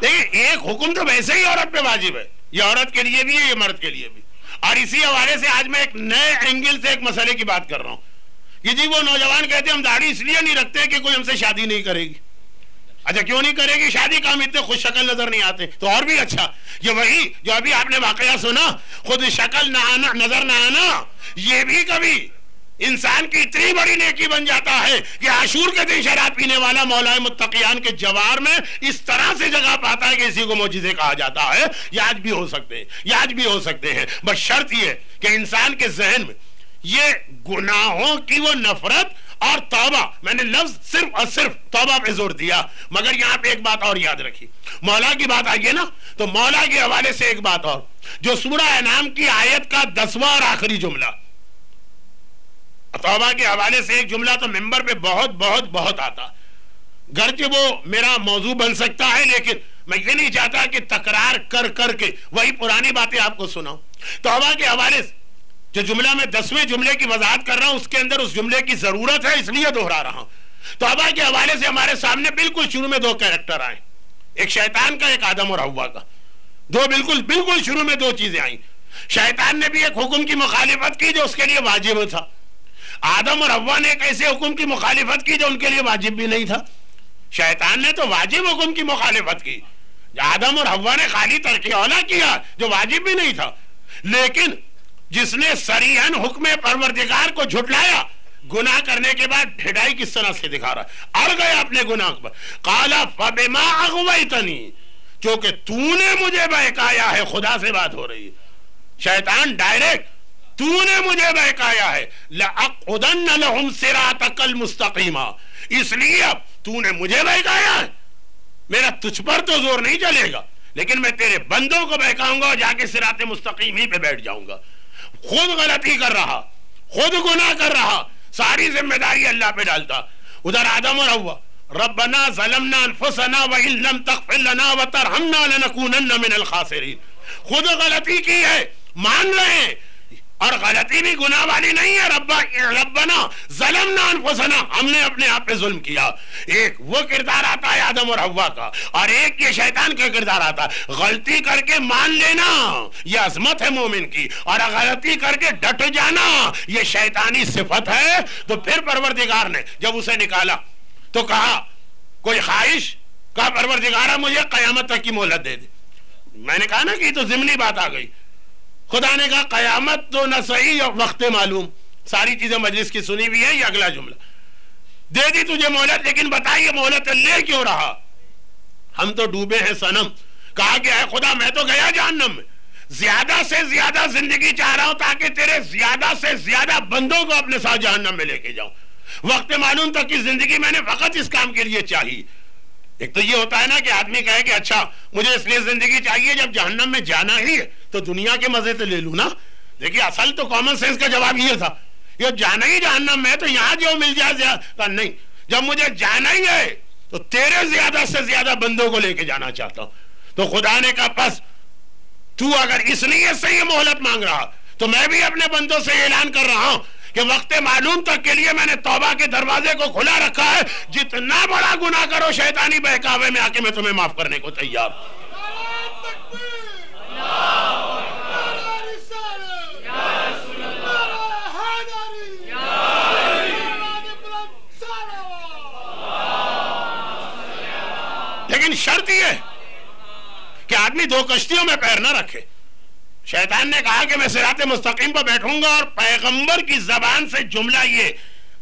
دیکھیں ایک حکم تو ویسے ہی عورت پہ واجب ہے, یہ عورت کے لیے بھی ہے, یہ مرد کے لیے بھی. اور اسی حوالے سے آج میں ایک نئے اینگل سے ایک مسئلے کی بات کر رہا ہوں کہ جی وہ نوجوان کہتے ہیں ہم داڑھی اس لیے نہیں رکھتے کہ کوئی ہم سے شادی نہیں کرے گی. اچھا کیوں نہیں کرے گی شادی کا؟ ہم اتنے خوش شکل نظر نہیں آتے تو اور بھی اچھا. یہ وہی جو ابھی آپ نے واقعہ سنا, خود شکل نہ آنا, نظر نہ آنا, یہ بھی کبھی انسان کی اتنی بڑی نیکی بن جاتا ہے کہ عاشور کے دن شراب پینے والا مولا متقیان کے جوار میں اس طرح سے جگہ پاتا ہے کہ اسی کو معجزے کہا جاتا ہے. یہ آج بھی ہو سکتے ہیں, یہ آج بھی ہو سکتے ہیں. بس شرط یہ کہ انسان کے ذہن میں یہ گناہوں کی وہ نفرت اور توبہ, میں نے لفظ صرف اور صرف توبہ پہ زور دیا, مگر یہاں پہ ایک بات اور یاد رکھی. مولا کی بات آئیے نا, تو مولا کے حوالے سے ایک بات اور, جو سورہ انعام کی آیت کا 10واں اور آخری جملہ, توبہ کے حوالے سے ایک جملہ تو ممبر پہ بہت بہت بہت آتا, گرچہ وہ میرا موضوع بن سکتا ہے, لیکن میں یہ نہیں چاہتا کہ تکرار کر کر کے وہی پرانی باتیں آپ کو سناؤں. توبہ کے حوالے سے جو جملہ میں 10ویں جملے کی وضاحت کر رہا ہوں, اس کے اندر اس جملے کی ضرورت ہے, اس لیے دہرا رہا ہوں. توبہ کے حوالے سے ہمارے سامنے بالکل شروع میں 2 کیریکٹر آئے, ایک شیطان کا, ایک آدم اور حوا کا. بالکل شروع میں 2 چیزیں آئیں. شیطان نے بھی ایک حکم کی مخالفت کی جو اس کے لیے واجب تھا. آدم اور حوا نے ایک ایسے حکم کی مخالفت کی جو ان کے لیے واجب بھی نہیں تھا. شیطان نے تو واجب حکم کی مخالفت کی, آدم اور حوا نے خالی ترک اولا کیا جو واجب بھی نہیں تھا. لیکن جس نے صریحاً حکم پروردگار کو جھٹلایا, گناہ کرنے کے بعد ڈھڑائی کس طرح سے دکھا رہا, اڑ گیا اپنے گناہ پر. قالا فبما اغویتنی, چونکہ تو نے مجھے بہکایا ہے. خدا سے بات ہو رہی ہے, شیطان ڈائریکٹ, تو نے مجھے بہکایا ہے. لأقعدن لهم صراطک المستقیم, اس لیے اب تو نے مجھے بہکایا ہے, میرا تجھ پر تو زور نہیں چلے گا, لیکن میں تیرے بندوں کو بہکاؤں گا اور جا کے صراط مستقیم ہی پہ بیٹھ جاؤں گا. خود غلطی کر رہا, خود گناہ کر رہا, ساری ذمہ داری اللہ پہ ڈالتا. ادھر آدم اور حوا, ربنا ظلمنا انفسنا وان لم تغفر لنا وترحمنا لنکونن من الخاسرین. خود غلطی کی ہے, مان رہے ہیں, اور غلطی بھی گناہ والی نہیں ہے. ربنا ظلمنا انفسنا, ہم نے اپنے آپ پہ ظلم کیا. ایک وہ کردار آتا ہے آدم اور حوا کا, اور ایک یہ شیطان کا کردار آتا ہے. غلطی کر کے مان لینا یہ عظمت ہے مومن کی, اور غلطی کر کے ڈٹ جانا یہ شیطانی صفت ہے. تو پھر پروردگار نے جب اسے نکالا تو کہا کوئی خواہش, کہا پروردگارہ مجھے قیامت تک کی مہلت دے دے. میں نے کہا نا کہ یہ تو ضمنی بات آ گئی. خدا نے کہا قیامت تو نہ صحیح اور وقت معلوم, ساری چیزیں مجلس کی سنی ہوئی ہے. یہ اگلا جملہ, دے دی تجھے مہلت, لیکن بتائیے مہلت لے کیوں رہا؟ ہم تو ڈوبے ہیں صنم. کہا کہ اے خدا میں تو گیا جہنم میں, زیادہ سے زیادہ زندگی چاہ رہا ہوں تاکہ تیرے زیادہ سے زیادہ بندوں کو اپنے ساتھ جہنم میں لے کے جاؤں. وقت معلوم تک کی زندگی میں نے فقط اس کام کے لیے چاہی. ایک تو یہ ہوتا ہے نا کہ آدمی کہے کہ اچھا مجھے اس لیے زندگی چاہیے, جب جہنم میں جانا ہی ہے تو دنیا کے مزے تو لے لوں نا. دیکھیے اصل تو کامن سینس کا جواب یہ تھا, یہ جانا ہی جہنم میں تو یہاں جو مل جائے نہیں, جب مجھے جانا ہی ہے تو تیرے زیادہ سے زیادہ بندوں کو لے کے جانا چاہتا ہوں. تو خدا نے کہا بس تو اگر اس لیے سے یہ مہلت مانگ رہا تو میں بھی اپنے بندوں سے اعلان کر رہا ہوں کہ وقت معلوم تک کے لیے میں نے توبہ کے دروازے کو کھلا رکھا ہے. جتنا بڑا گناہ کرو شیطانی بہکاوے میں آ کے میں تمہیں معاف کرنے کو تیار. لیکن شرط یہ ہے کہ آدمی 2 کشتیوں میں پیر نہ رکھے. شیطان نے کہا کہ میں صراط مستقیم پر بیٹھوں گا, اور پیغمبر کی زبان سے جملہ یہ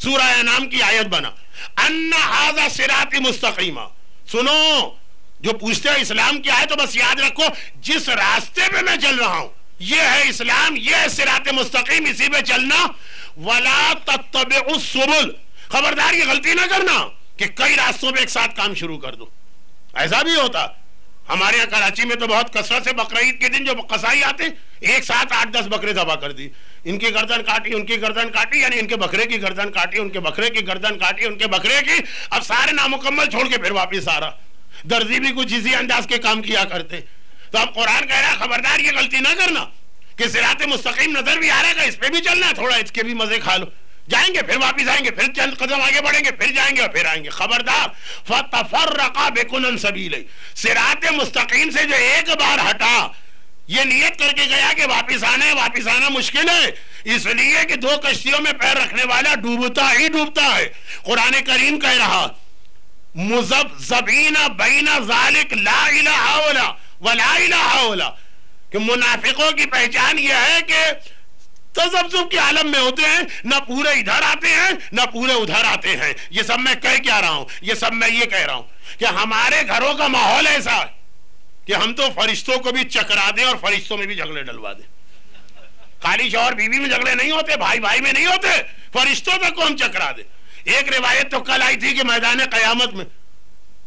سورہ انعام کی آیت بنا, ان ھذا صراط مستقیم. سنو, جو پوچھتے ہیں اسلام کیا ہے تو بس یاد رکھو جس راستے پہ میں چل رہا ہوں یہ ہے اسلام, یہ ہے صراط مستقیم, اسی پہ چلنا. ولا تتبعوا السبل, خبردار یہ غلطی نہ کرنا کہ کئی راستوں پہ ایک ساتھ کام شروع کر دو. ایسا بھی ہوتا ہمارے یہاں کراچی میں تو بہت کثرت سے بقرعید کے دن جو قصائی آتے ایک ساتھ 8-10 بکرے ذبح کر دی, ان کی گردن کاٹی, ان کی گردن کاٹی, یعنی ان کے بکرے کی گردن کاٹی, ان کے بکرے کی گردن کاٹی, ان کے بکرے کی, اب سارے نامکمل چھوڑ کے پھر واپس آ رہا. درزی بھی کچھ اسی انداز کے کام کیا کرتے. تو اب قرآن کہہ رہا ہے خبردار یہ غلطی نہ کرنا کہ صراط مستقیم نظر بھی آ رہا ہے، اس پہ بھی چلنا ہے، تھوڑا اس کے بھی مزے کھا لو، جائیں گے پھر واپس آئیں گے، پھر چند قدم آگے بڑھیں گے، پھر جائیں گے اور پھر آئیں گے. خبردار فتفرق بکم عن سبیلہ، صراط مستقیم سے جو ایک بار ہٹا، یہ نیت کر کے گیا کہ واپس آنا ہے، واپس آنا مشکل ہے، اس لیے کہ دو کشتیوں میں پیر رکھنے والا ڈوبتا ہی ڈوبتا ہے. قرآن کریم کہہ رہا مذبذبین بین ذالک لا الہ الا ولا الہ الا، کہ منافقوں کی پہچان یہ ہے کہ تذبذب کے عالم میں ہوتے ہیں، نہ پورے ادھر آتے ہیں نہ پورے ادھر آتے ہیں. یہ سب میں کہہ کیا رہا ہوں؟ یہ سب میں یہ کہہ رہا ہوں کہ ہمارے گھروں کا ماحول ایسا ہے کہ ہم تو فرشتوں کو بھی چکرا دیں اور فرشتوں میں بھی جھگڑے ڈلوا دیں. خالی شوہر بیوی میں جھگڑے نہیں ہوتے، بھائی بھائی میں نہیں ہوتے، فرشتوں تک کو ہم چکرا دیں. ایک روایت تو کل آئی تھی کہ میدان قیامت میں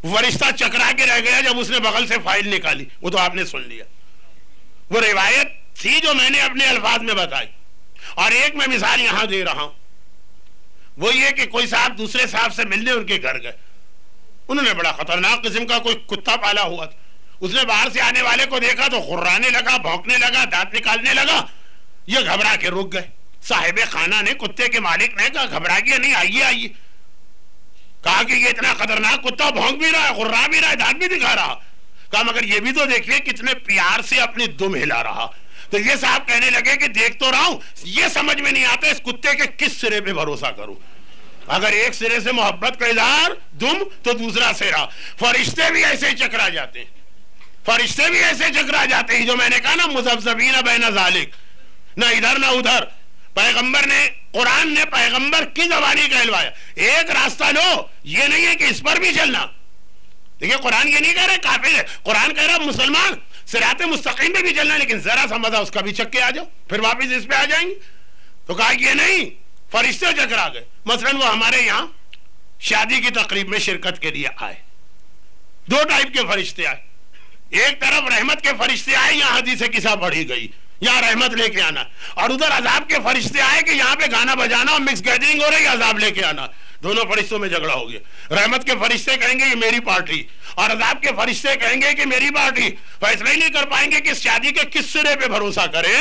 فرشتہ چکرا کے رہ گیا جب اس نے بغل سے فائل نکالی، وہ تو آپ نے سن لیا. وہ روایت تھی جو میں نے اپنے الفاظ میں بتائی. اور ایک میں مثال یہاں دے رہا ہوں، وہ یہ کہ کوئی صاحب دوسرے صاحب سے ملنے ان کے گھر گئے. انہوں نے بڑا خطرناک قسم کا کوئی کتا پالا ہوا تھا. اس نے باہر سے آنے والے کو دیکھا تو خرانے لگا، بھونکنے لگا، دانت نکالنے لگا. یہ گھبرا کے رک گئے. صاحب خانہ نے، کتے کے مالک نے کہا گھبرا گیا نہیں، آئیے آئیے. کہا کہ یہ اتنا خطرناک کتا بھونک بھی رہا ہے، خرا بھی رہا ہے، دانت بھی دکھا رہا. کہا مگر یہ بھی تو دیکھیے کتنے پیار سے اپنی دم ہلا رہا. تو یہ صاحب کہنے لگے کہ دیکھ تو رہا ہوں، یہ سمجھ میں نہیں آتا اس کتے کے کس سرے پہ بھروسہ کروں. اگر ایک سرے سے محبت کا اظہار دم تو دوسرا سرا. فرشتے بھی ایسے ہی چکرا جاتے ہیں، فرشتے بھی ایسے چکرا جاتے ہیں جو میں نے کہا نا مذبذبین بین ذالک، نہ ادھر نہ ادھر. پیغمبر نے، قرآن نے پیغمبر کی زبانی کہلوایا ایک راستہ لو، یہ نہیں ہے کہ اس پر بھی چلنا. دیکھیں قرآن یہ نہیں کہہ رہے کافر ہے، قرآن کہہ رہا مسلمان صراط مستقیم پہ بھی چلنا، لیکن ذرا سا مزہ اس کا بھی چک کے آ جاؤ، پھر واپس اس پہ آ جائیں گے. تو کہا یہ نہیں، فرشتے چکرا گئے. مثلا وہ ہمارے یہاں شادی کی تقریب میں شرکت کے لیے آئے، دو ٹائپ کے فرشتے آئے. ایک طرف رحمت کے فرشتے آئے، یہاں حدیث قصہ پڑھی گئی، یہاں رحمت لے کے آنا. اور ادھر عذاب کے فرشتے آئے کہ یہاں پہ گانا بجانا اور مکس گیدرنگ ہو رہی ہے، عذاب لے کے آنا. دونوں فرشتوں میں جھگڑا ہو گیا. رحمت کے فرشتے کہیں گے یہ میری پارٹی، اور عذاب کے فرشتے کہیں گے کہ میری پارٹی. فیصلہ ہی نہیں کر پائیں گے کہ اس شادی کے کس سرے پہ بھروسہ کریں.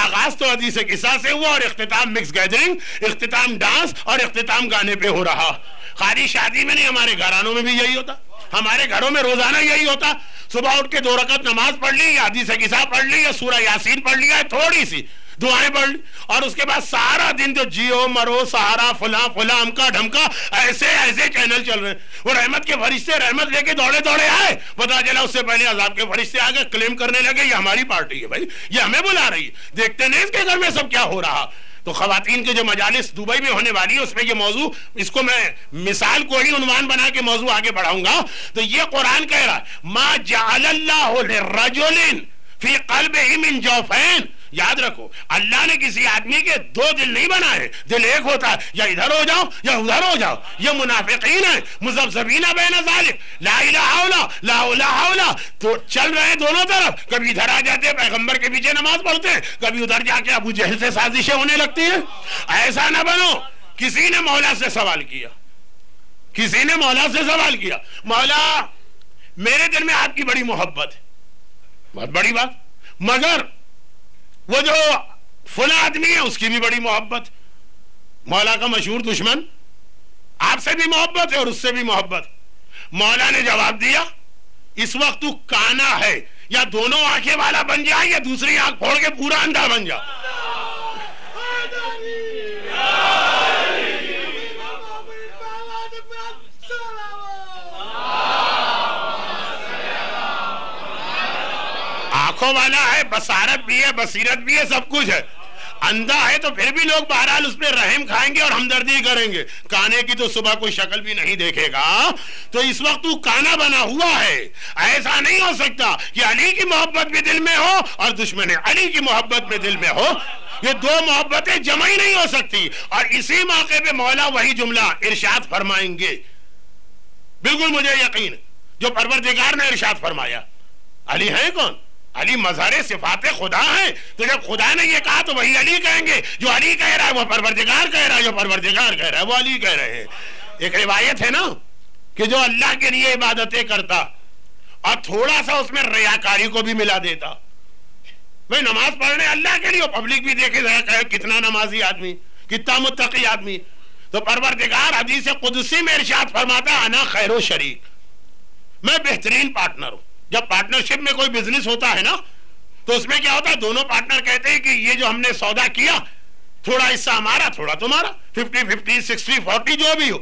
آغاز تو حدیث قصہ سے ہوا اور اختتام مکس گیدرنگ، اختتام ڈانس اور اختتام گانے پہ ہو رہا. خالی شادی میں نہیں، ہمارے گھرانوں میں بھی یہی ہوتا، ہمارے گھروں میں روزانہ یہی ہوتا. صبح اٹھ کے 2 رکعت نماز پڑھ لی، یا حدیث قصہ پڑھ لی، یا سورہ یاسین پڑھ لیا، تھوڑی سی دعائیں پڑھ لی، اور اس کے بعد سارا دن جو جیو مرو سہارا فلاں فلاں امکا ڈھمکا ایسے ایسے چینل چل رہے ہیں. وہ رحمت کے فرشتے رحمت لے کے دوڑے دوڑے آئے، پتا چلا اس سے پہلے عذاب کے فرشتے آگے کلیم کرنے لگے یہ ہماری پارٹی ہے، بھائی یہ ہمیں بلا رہی ہے، دیکھتے نہیں اس کے گھر میں سب کیا ہو رہا. تو خواتین کے جو مجالس دبئی میں ہونے والی ہے اس میں یہ موضوع، اس کو میں مثال کو ہی عنوان بنا کے موضوع آگے بڑھاؤں گا. تو یہ قرآن کہہ رہا ہے ما جعل اللہ للرجل فی قلبہ من جوفین. یاد رکھو اللہ نے کسی آدمی کے 2 دل نہیں بنائے، دل ایک ہوتا ہے، یا ادھر ہو جاؤ یا ادھر ہو جاؤ. یہ منافقین ہیں مذبذبین بین ذالک لا الہ الا لا الہ الا، تو چل رہے ہیں دونوں طرف. کبھی ادھر آ جاتے ہیں پیغمبر کے پیچھے نماز پڑھتے ہیں، کبھی ادھر جا کے ابو جہل سے سازشیں ہونے لگتی ہیں. ایسا نہ بنو. کسی نے مولا سے سوال کیا، کسی نے مولا سے سوال کیا مولا میرے دل میں آپ کی بڑی محبت ہے، بہت بڑی بات، مگر وہ جو فلاں آدمی ہے اس کی بھی بڑی محبت. مولا کا مشہور دشمن، آپ سے بھی محبت ہے اور اس سے بھی محبت. مولا نے جواب دیا اس وقت تو کانا ہے، یا دونوں آنکھیں والا بن جا یا دوسری آنکھ پھوڑ کے پورا اندھا بن جا. آنکھوں والا ہے، بصارت بھی ہے، بصیرت بھی ہے، سب کچھ ہے. اندھا ہے تو پھر بھی لوگ بہرحال اس پہ رحم کھائیں گے اور ہمدردی کریں گے. کانے کی تو صبح کوئی شکل بھی نہیں دیکھے گا. تو اس وقت تو کانا بنا ہوا ہے. ایسا نہیں ہو سکتا کہ علی کی محبت بھی دل میں ہو اور دشمن علی کی محبت بھی دل میں ہو. یہ 2 محبتیں جمع ہی نہیں ہو سکتی. اور اسی موقع پہ مولا وہی جملہ ارشاد فرمائیں گے، بالکل مجھے یقین جو پروردگار نے ارشاد فرمایا. علی ہے کون؟ علی مظہر صفات خدا ہے. تو جب خدا نے یہ کہا تو وہی علی کہیں گے. جو علی کہہ رہا ہے وہ پروردگار کہہ رہا ہے، جو پروردگار کہہ رہا ہے وہ علی کہہ رہے ہیں. ایک روایت ہے نا کہ جو اللہ کے لیے عبادتیں کرتا اور تھوڑا سا اس میں ریاکاری کو بھی ملا دیتا، بھائی نماز پڑھنے اللہ کے لیے، پبلک بھی دیکھے ذرا کتنا نمازی آدمی، کتنا متقی آدمی. تو پروردگار حدیث قدسی میں ارشاد فرماتا ہے انا خیر و شریک، میں بہترین پارٹنر ہوں. جب پارٹنرشپ میں کوئی بزنس ہوتا ہے نا تو اس میں کیا ہوتا ہے، دونوں پارٹنر کہتے ہیں کہ یہ جو ہم نے سودا کیا تھوڑا حصہ ہمارا تھوڑا تمہارا، 50-50 60-40 جو بھی ہو.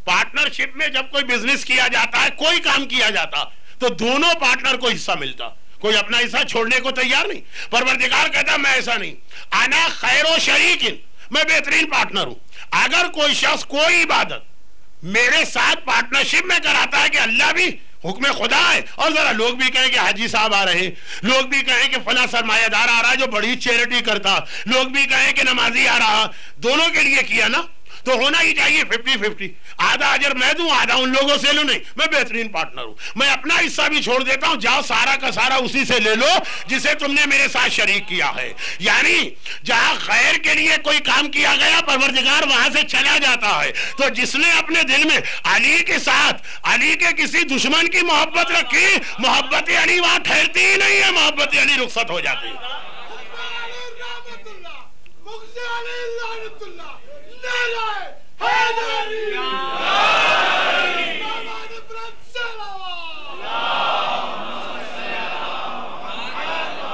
پارٹنرشپ میں جب کوئی بزنس کیا جاتا ہے، کوئی کام کیا جاتا تو دونوں پارٹنر کو حصہ ملتا، کوئی اپنا حصہ چھوڑنے کو تیار نہیں. پروردگار کہتا میں ایسا نہیں، انا خیر و شریک، میں بہترین پارٹنر ہوں. اگر کوئی شخص کوئی عبادت میرے ساتھ پارٹنرشپ میں کراتا ہے کہ اللہ بھی حکم خدا ہے، اور ذرا لوگ بھی کہیں کہ حاجی صاحب آ رہے ہیں، لوگ بھی کہیں کہ فلاں سرمایہ دار آ رہا ہے جو بڑی چیریٹی کرتا، لوگ بھی کہیں کہ نمازی آ رہا، دونوں کے لیے کیا نا تو ہونا ہی چاہیے 50-50. آدھا اجر میں دوں، آدھا ان لوگوں سے لوں. نہیں، میں بہترین پارٹنر ہوں، میں اپنا حصہ بھی چھوڑ دیتا ہوں، جاؤ سارا کا سارا اسی سے لے لو جسے تم نے میرے ساتھ شریک کیا ہے. یعنی جہاں خیر کے لیے کوئی کام کیا گیا پروردگار وہاں سے چلا جاتا ہے. تو جس نے اپنے دل میں علی کے ساتھ علی کے کسی دشمن کی محبت رکھی، محبت علی وہاں ٹھہرتی ہی نہیں ہے، محبت علی رخصت ہو جاتی ہے.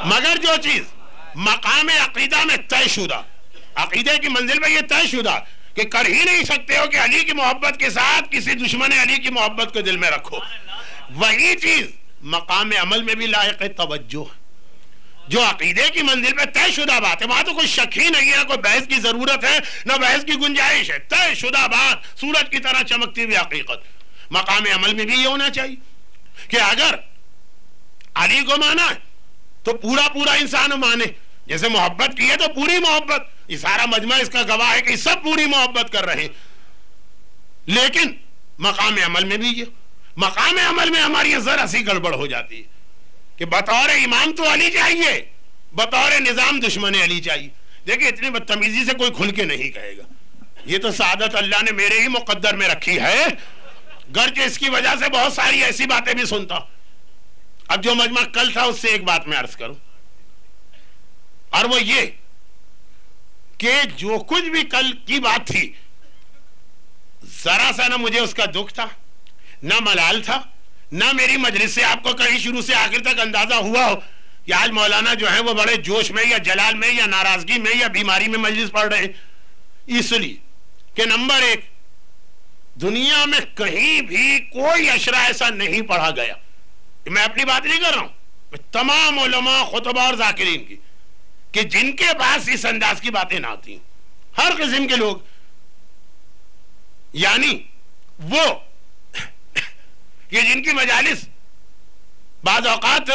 مگر جو چیز مقام عقیدہ میں طے شدہ، عقیدے کی منزل میں یہ طے شدہ کہ کر ہی نہیں سکتے ہو کہ علی کی محبت کے ساتھ کسی دشمن علی کی محبت کو دل میں رکھو، وہی چیز مقام عمل میں بھی لائق توجہ ہے. جو عقیدے کی منزل پہ طے شدہ بات ہے وہاں تو کوئی شک ہی نہیں ہے، کوئی بحث کی ضرورت ہے نہ بحث کی گنجائش ہے. طے شدہ بات، سورج کی طرح چمکتی ہوئی حقیقت. مقام عمل میں بھی یہ ہونا چاہیے کہ اگر علی کو مانا ہے تو پورا پورا انسان مانے، جیسے محبت کی ہے تو پوری محبت، یہ سارا مجمع اس کا گواہ ہے کہ سب پوری محبت کر رہے ہیں. لیکن مقام عمل میں بھی یہ، مقام عمل میں ہماری ذرا سی گڑبڑ ہو جاتی ہے کہ بطور امام تو علی چاہیے، بطور نظام دشمن علی چاہیے. دیکھیں اتنی بدتمیزی سے کوئی کھل کے نہیں کہے گا، یہ تو سعادت اللہ نے میرے ہی مقدر میں رکھی ہے، گرچہ اس کی وجہ سے بہت ساری ایسی باتیں بھی سنتا. اب جو مجمع کل تھا اس سے ایک بات میں عرض کروں، اور وہ یہ کہ جو کچھ بھی کل کی بات تھی ذرا سا نہ مجھے اس کا دکھ تھا، نہ ملال تھا، نہ میری مجلس سے آپ کو کہیں شروع سے آخر تک اندازہ ہوا ہو کہ آج مولانا جو ہیں وہ بڑے جوش میں یا جلال میں یا ناراضگی میں یا بیماری میں مجلس پڑھ رہے ہیں. اس لیے کہ نمبر ایک، دنیا میں کہیں بھی کوئی اشرا ایسا نہیں پڑھا گیا، میں اپنی بات نہیں کر رہا ہوں، تمام علماء خطبہ اور ذاکرین کی، کہ جن کے پاس اس انداز کی باتیں نہ آتی ہیں. ہر قسم کے لوگ، یعنی وہ کہ جن کی مجالس بعض اوقات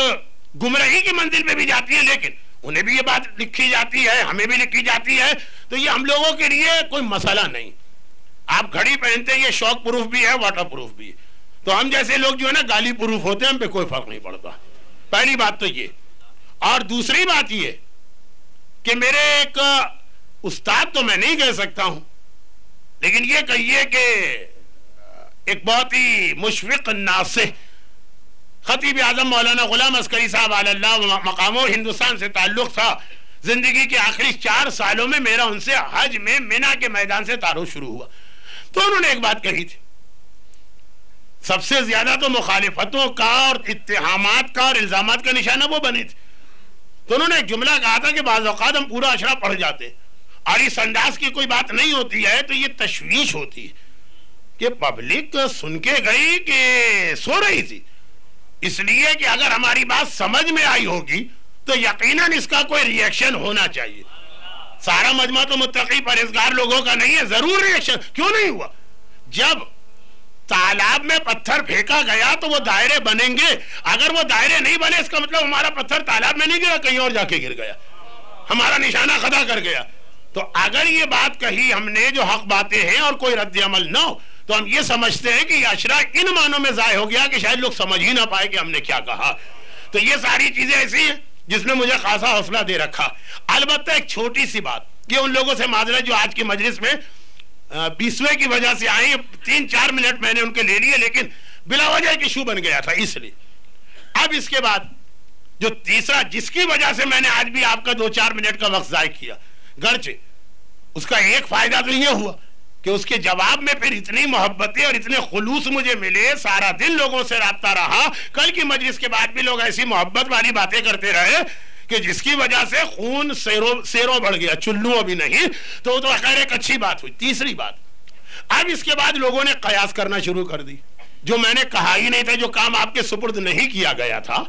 گمراہی کی منزل پہ بھی جاتی ہے لیکن انہیں بھی یہ بات لکھی جاتی ہے، ہمیں بھی لکھی جاتی ہے، تو یہ ہم لوگوں کے لیے کوئی مسئلہ نہیں. آپ گھڑی پہنتے ہیں، یہ شوق پروف بھی ہے، واٹر پروف بھی ہے، تو ہم جیسے لوگ جو ہے نا گالی پروف ہوتے ہیں، ہم پہ کوئی فرق نہیں پڑتا. پہلی بات تو یہ. اور دوسری بات یہ کہ میرے ایک استاد تو میں نہیں کہہ سکتا ہوں، لیکن یہ کہیے کہ ایک بہت ہی مشفق ناصح خطیب اعظم مولانا غلام عسکری صاحب علی اللہ مقاموں ہندوستان سے تعلق تھا. زندگی کے آخری 4 سالوں میں میرا ان سے حج میں مینا کے میدان سے تعارف شروع ہوا. تو انہوں نے ایک بات کہی تھی، سب سے زیادہ تو مخالفتوں کا اور اتہامات کا اور الزامات کا نشانہ وہ بنے تھے. تو انہوں نے ایک جملہ کہا تھا کہ بعض اوقات ہم پورا اشرا پڑھ جاتے اور اس انداز کی کوئی بات نہیں ہوتی ہے تو یہ تشویش ہوتی ہے کہ پبلک سن کے گئی کہ سو رہی تھی، اس لیے کہ اگر ہماری بات سمجھ میں آئی ہوگی تو یقیناً اس کا کوئی ری ایکشن ہونا چاہیے. سارا مجمع تو متقی پرہیزگار لوگوں کا نہیں ہے، ضرور ری ایکشن کیوں نہیں ہوا. جب تالاب میں پتھر پھینکا گیا تو وہ دائرے بنیں گے، اگر وہ دائرے نہیں بنے اس کا مطلب ہمارا پتھر تالاب میں نہیں گرا، کہیں اور جا کے گر گیا، ہمارا نشانہ خطا کر گیا. تو اگر یہ بات کہی ہم نے جو حق باتیں ہیں اور کوئی رد عمل نہ ہو تو ہم یہ سمجھتے ہیں کہ یہ اشرا ان معنوں میں ضائع ہو گیا کہ شاید لوگ سمجھ ہی نہ پائے کہ ہم نے کیا کہا. تو یہ ساری چیزیں ایسی ہیں جس نے مجھے خاصا حوصلہ دے رکھا. البتہ ایک چھوٹی سی بات، یہ ان لوگوں سے معذرت جو آج کی مجلس میں 20ویں کی وجہ سے آئی، 3-4 منٹ میں نے ان کے لے لیے لیکن بلا وجہ ایک ایشو بن گیا تھا اس لیے. اب اس کے بعد جو تیسرا جس کی وجہ سے میں نے آج بھی آپ کا 2-4 منٹ کا وقت ضائع کیا، گرچہ اس کا ایک فائدہ تو یہ ہوا کہ اس کے جواب میں پھر اتنی محبتیں اور اتنے خلوص مجھے ملے، سارا دن لوگوں سے رابطہ رہا، کل کی مجلس کے بعد بھی لوگ ایسی محبت والی باتیں کرتے رہے کہ جس کی وجہ سے خون سیروں بڑھ گیا، چلو ابھی نہیں، تو خیر ایک اچھی بات ہوئی۔ تیسری بات، اب اس کے بعد لوگوں نے قیاس کرنا شروع کر دی، جو میں نے کہا ہی نہیں تھا، جو کام آپ کے سپرد نہیں کیا گیا تھا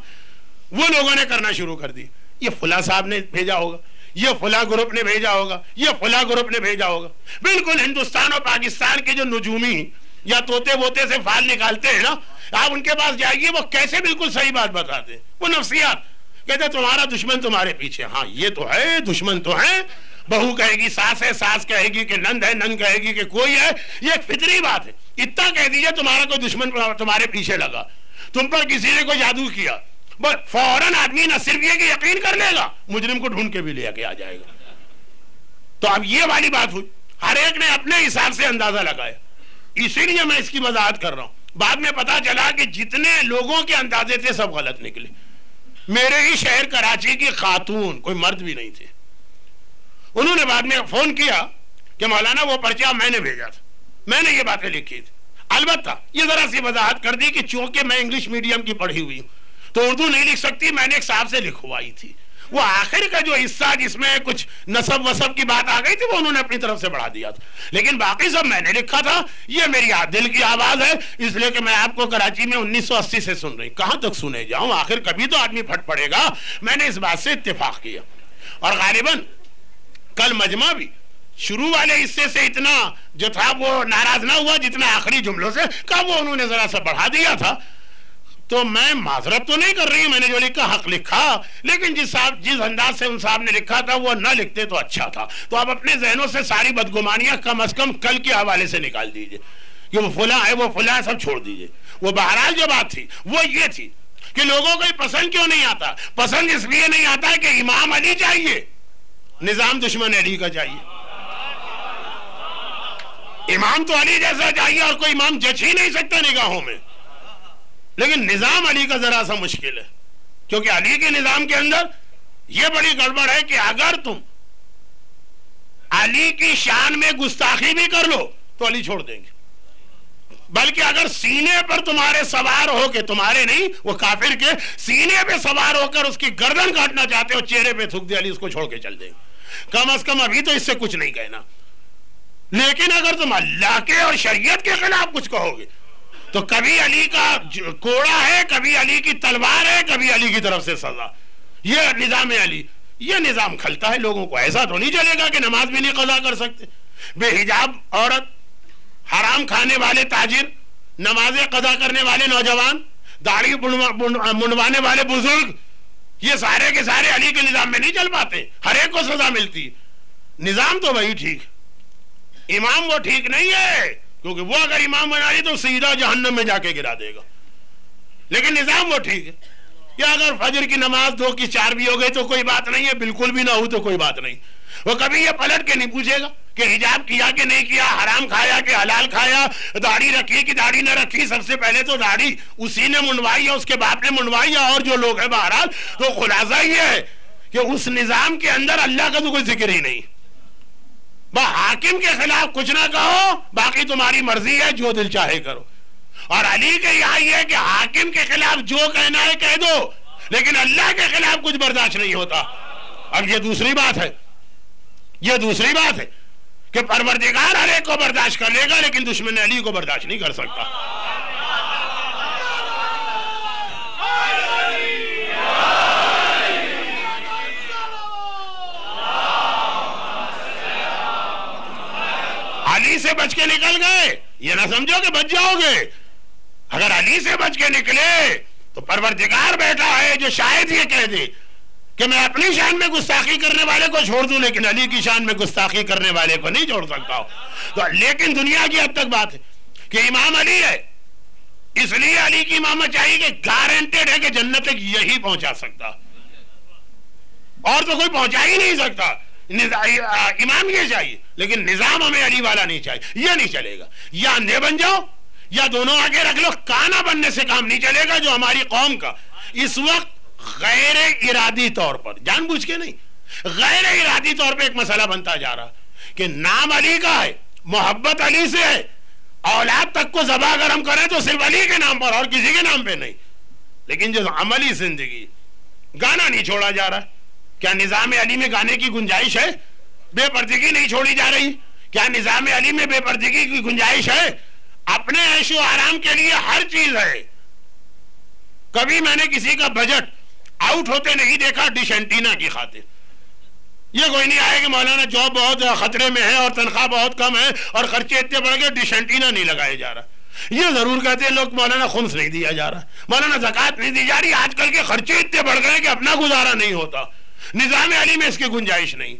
وہ لوگوں نے کرنا شروع کر دی۔ یہ فلاں صاحب نے بھیجا ہوگا، یہ فلاں گروپ نے بھیجا ہوگا، یہ فلاں گروپ نے بھیجا ہوگا۔ بالکل ہندوستان اور پاکستان کے جو نجومی یا طوطے بوتے سے فال نکالتے ہیں نا، آپ ان کے پاس جائیے، وہ کیسے بالکل صحیح بات بتاتے ہیں، وہ نفسیات کہتے ہیں تمہارا دشمن تمہارے پیچھے۔ ہاں یہ تو ہے، دشمن تو ہے، بہو کہے گی ساس ہے، ساس کہے گی کہ نند ہے، نند کہے گی کہ کوئی ہے، یہ ایک فطری بات ہے۔ اتنا کہہ دیجئے تمہارا کوئی دشمن تمہارے پیچھے لگا، تم پر کسی نے کوئی جادو کیا، فوراً آدمی نہ صرف یہ کہ یقین کر لے گا، مجرم کو ڈھونڈ کے بھی لے کے آ جائے گا۔ تو اب یہ والی بات ہوئی، ہر ایک نے اپنے حساب سے اندازہ لگایا، اسی لیے میں اس کی وضاحت کر رہا ہوں۔ بعد میں پتا چلا کہ جتنے لوگوں کے اندازے تھے سب غلط نکلے۔ میرے ہی شہر کراچی کی خاتون، کوئی مرد بھی نہیں تھے، انہوں نے بعد میں فون کیا کہ مولانا وہ پرچہ میں نے بھیجا تھا، میں نے یہ باتیں لکھی تھی۔ البتہ یہ ذرا سی وضاحت کر دی کہ چونکہ میں انگلش میڈیم کی پڑھی ہوئی ہوں تو اردو نہیں لکھ سکتی، میں نے ایک صاحب سے لکھوائی تھی۔ وہ آخر کا جو حصہ جس میں کچھ نسب وسب کی بات آ گئی تھی وہ انہوں نے اپنی طرف سے بڑھا دیا تھا، لیکن باقی سب میں نے لکھا تھا۔ یہ میری دل کی آواز ہے، اس لیے کہ میں آپ کو کراچی میں 1980 سے سن رہی، کہاں تک سنے جاؤں، آخر کبھی تو آدمی پھٹ پڑے گا۔ میں نے اس بات سے اتفاق کیا، اور غالباً کل مجمع بھی شروع والے حصے سے اتنا جو تھا وہ ناراض نہ ہوا جتنا آخری جملوں سے، کہ وہ انہوں نے ذرا سا بڑھا دیا تھا۔ تو میں معذرت تو نہیں کر رہی، میں نے جو لکھا حق لکھا، لیکن جس انداز سے ان صاحب نے لکھا تھا وہ نہ لکھتے تو اچھا تھا۔ تو آپ اپنے ذہنوں سے ساری بدگمانیاں کم از کم کل کے حوالے سے نکال دیجئے کہ وہ فلاں ہے، وہ فلاں، سب چھوڑ دیجئے۔ وہ بہرحال جو بات تھی وہ یہ تھی کہ لوگوں کو پسند کیوں نہیں آتا؟ پسند اس لیے نہیں آتا ہے کہ امام علی چاہیے، نظام دشمن علی کا چاہیے۔ امام تو علی جیسا چاہیے، اور کوئی امام جچ ہی نہیں سکتا نگاہوں میں، لیکن نظام علی کا ذرا سا مشکل ہے، کیونکہ علی کے نظام کے اندر یہ بڑی گڑبڑ ہے کہ اگر تم علی کی شان میں گستاخی بھی کر لو تو علی چھوڑ دیں گے، بلکہ اگر سینے پر تمہارے سوار ہو کے، تمہارے نہیں وہ کافر کے سینے پہ سوار ہو کر اس کی گردن کاٹنا چاہتے ہو، چہرے پہ تھوک دے، علی اس کو چھوڑ کے چل دیں گے۔ کم از کم ابھی تو اس سے کچھ نہیں کہنا، لیکن اگر تم اللہ کے اور شریعت کے خلاف کچھ کہو گے تو کبھی علی کا کوڑا ہے، کبھی علی کی تلوار ہے، کبھی علی کی طرف سے سزا۔ یہ نظام علی، یہ نظام کھلتا ہے لوگوں کو۔ ایسا تو نہیں چلے گا کہ نماز بھی نہیں قضا کر سکتے، بے حجاب عورت، حرام کھانے والے تاجر، نمازیں قضا کرنے والے نوجوان، داڑھی منڈوانے والے بزرگ، یہ سارے کے سارے علی کے نظام میں نہیں چل پاتے، ہر ایک کو سزا ملتی۔ نظام تو وہی ٹھیک، امام وہ ٹھیک نہیں ہے، کیونکہ وہ اگر امام بنا لی تو سیدھا جہنم میں جا کے گرا دے گا، لیکن نظام وہ ٹھیک ہے۔ یا اگر فجر کی نماز 2 کی 4 بھی ہو گئی تو کوئی بات نہیں ہے، بالکل بھی نہ ہو تو کوئی بات نہیں، وہ کبھی یہ پلٹ کے نہیں پوچھے گا کہ حجاب کیا کہ نہیں کیا، حرام کھایا کہ حلال کھایا، داڑھی رکھی کہ داڑھی نہ رکھی۔ سب سے پہلے تو داڑھی اسی نے منڈوائی ہے، اس کے باپ نے منڈوائی ہے، اور جو لوگ ہیں بہرحال۔ تو خلاصہ یہ ہے کہ اس نظام کے اندر اللہ کا تو کوئی ذکر ہی نہیں۔ حاکم کے خلاف کچھ نہ کہو، باقی تمہاری مرضی ہے، جو دل چاہے کرو۔ اور علی کے یہاں یہ ہے کہ حاکم کے خلاف جو کہنا ہے کہہ دو، لیکن اللہ کے خلاف کچھ برداشت نہیں ہوتا۔ اب یہ دوسری بات ہے، یہ دوسری بات ہے کہ پروردگار ہر ایک کو برداشت کر لے گا، لیکن دشمن علی کو برداشت نہیں کر سکتا۔ علی سے بچ کے نکل گئے، یہ نہ سمجھو کہ بچ جاؤ گے۔ اگر علی سے بچ کے نکلے تو پروردگار بیٹھا ہے جو شاید یہ کہہ دے کہ میں اپنی شان میں گستاخی کرنے والے کو چھوڑ دوں، لیکن علی کی شان میں گستاخی کرنے والے کو نہیں چھوڑ سکتا ہوں۔ تو لیکن دنیا کی حد تک بات ہے کہ امام علی ہے، اس لیے علی کی امامت چاہیے کہ گارنٹیڈ ہے کہ جنت تک یہی پہنچا سکتا، اور تو کوئی پہنچا ہی نہیں سکتا۔ امام یہ چاہیے، لیکن نظام ہمیں علی والا نہیں چاہیے، یہ نہیں چلے گا۔ یا اندھے بن جاؤ یا دونوں آگے رکھ لو، کانا بننے سے کام نہیں چلے گا۔ جو ہماری قوم کا اس وقت غیر ارادی طور پر، جان بوجھ کے نہیں، غیر ارادی طور پہ ایک مسئلہ بنتا جا رہا کہ نام علی کا ہے، محبت علی سے ہے، اولاد تک کو ذبح اگر ہم کریں تو صرف علی کے نام پر اور کسی کے نام پہ نہیں. لیکن جو عملی زندگی، گانا نہیں چھوڑا جا رہا، کیا نظام علی میں گانے کی گنجائش ہے؟ بے پردگی نہیں چھوڑی جا رہی، کیا نظام علی میں بے پردگی کی گنجائش ہے؟ اپنے عیش و آرام کے لیے ہر چیز ہے. کبھی میں نے کسی کا بجٹ آؤٹ ہوتے نہیں دیکھا ڈش اینٹینا کی خاطر. یہ کوئی نہیں آئے کہ مولانا جاب بہت خطرے میں ہے اور تنخواہ بہت کم ہے اور خرچے اتنے بڑھ گئے، ڈش اینٹینا نہیں لگایا جا رہا. یہ ضرور کہتے ہیں لوگ مولانا خمس نہیں دیا جا رہا، مولانا زکوٰۃ نہیں دی جا رہی. آج کل کے خرچے اتنے بڑھ گئے کہ اپنا گزارا نہیں ہوتا. نظام علی میں اس کی گنجائش نہیں.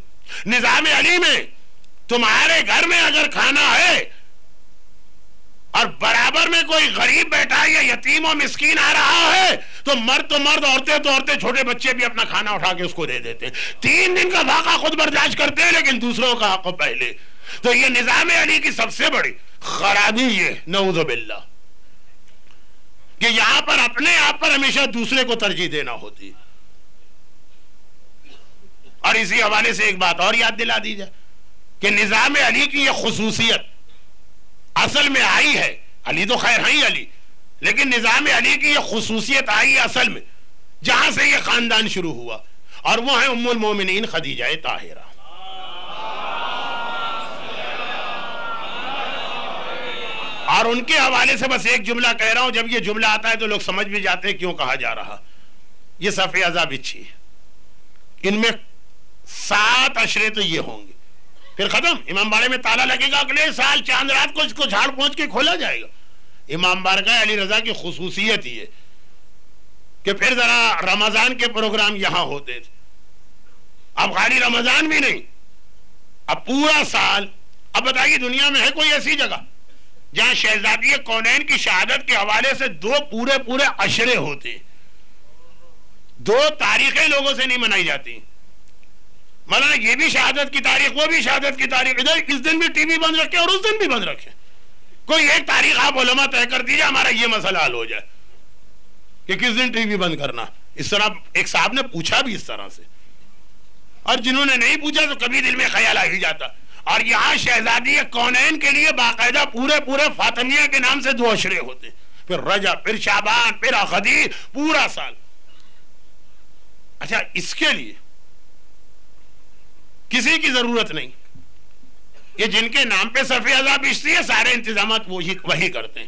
نظام علی میں تمہارے گھر میں اگر کھانا ہے اور برابر میں کوئی غریب بیٹھا یا یتیم و مسکین آ رہا ہے تو مرد تو مرد، عورتیں تو عورتیں، چھوٹے بچے بھی اپنا کھانا اٹھا کے اس کو دے دیتے ہیں. 3 دن کا فاقہ خود برداشت کرتے ہیں لیکن دوسروں کا حق پہلے. تو یہ نظام علی کی سب سے بڑی خرابی یہ نعوذ باللہ کہ یہاں پر اپنے آپ پر ہمیشہ دوسرے کو ترجیح دینا ہوتی. اور اسی حوالے سے ایک بات اور یاد دلا دی جائے کہ نظام علی کی یہ خصوصیت اصل میں آئی ہے، علی تو خیر ہیں علی، لیکن نظام علی کی یہ خصوصیت آئی اصل میں جہاں سے یہ خاندان شروع ہوا، اور وہ ہیں ام المومنین خدیجہ طاہرہ. اور ان کے حوالے سے بس ایک جملہ کہہ رہا ہوں، جب یہ جملہ آتا ہے تو لوگ سمجھ بھی جاتے ہیں کیوں کہا جا رہا. یہ صف اعضا بچھی، ان میں 7 عشرے تو یہ ہوں گے، پھر ختم. امام باڑے میں تالا لگے گا، اگلے سال چاند رات کو اس کو جھاڑ پہنچ کے کھولا جائے گا. امام بارگاہ علی رضا کی خصوصیت یہ کہ پھر ذرا رمضان کے پروگرام یہاں ہوتے تھے. اب خالی رمضان بھی نہیں، اب پورا سال. اب بتائیے دنیا میں ہے کوئی ایسی جگہ جہاں شہزادی کونین کی شہادت کے حوالے سے 2 پورے عشرے ہوتے، 2 تاریخیں لوگوں سے نہیں منائی جاتی. مولانا یہ بھی شہادت کی تاریخ، وہ بھی شہادت کی تاریخ، ادھر اس دن بھی ٹی وی بند رکھے اور اس دن بھی بند رکھے. کوئی ایک تاریخ آپ علماء طے کر دیجئے، ہمارا یہ مسئلہ حل ہو جائے کہ کس دن ٹی وی بند کرنا. اس طرح ایک صاحب نے پوچھا بھی اس طرح سے، اور جنہوں نے نہیں پوچھا تو کبھی دل میں خیال آ ہی جاتا. اور یہاں شہزادی کونین کے لیے باقاعدہ پورے فاطمیہ کے نام سے 2 عشرے ہوتے، پھر رجب، پھر شعبان، پھر اخدیر، پورا سال. اچھا، اس کے لیے کسی کی ضرورت نہیں. یہ جن کے نام پہ صف اعضا بچتی ہے سارے انتظامات وہی کرتے ہیں.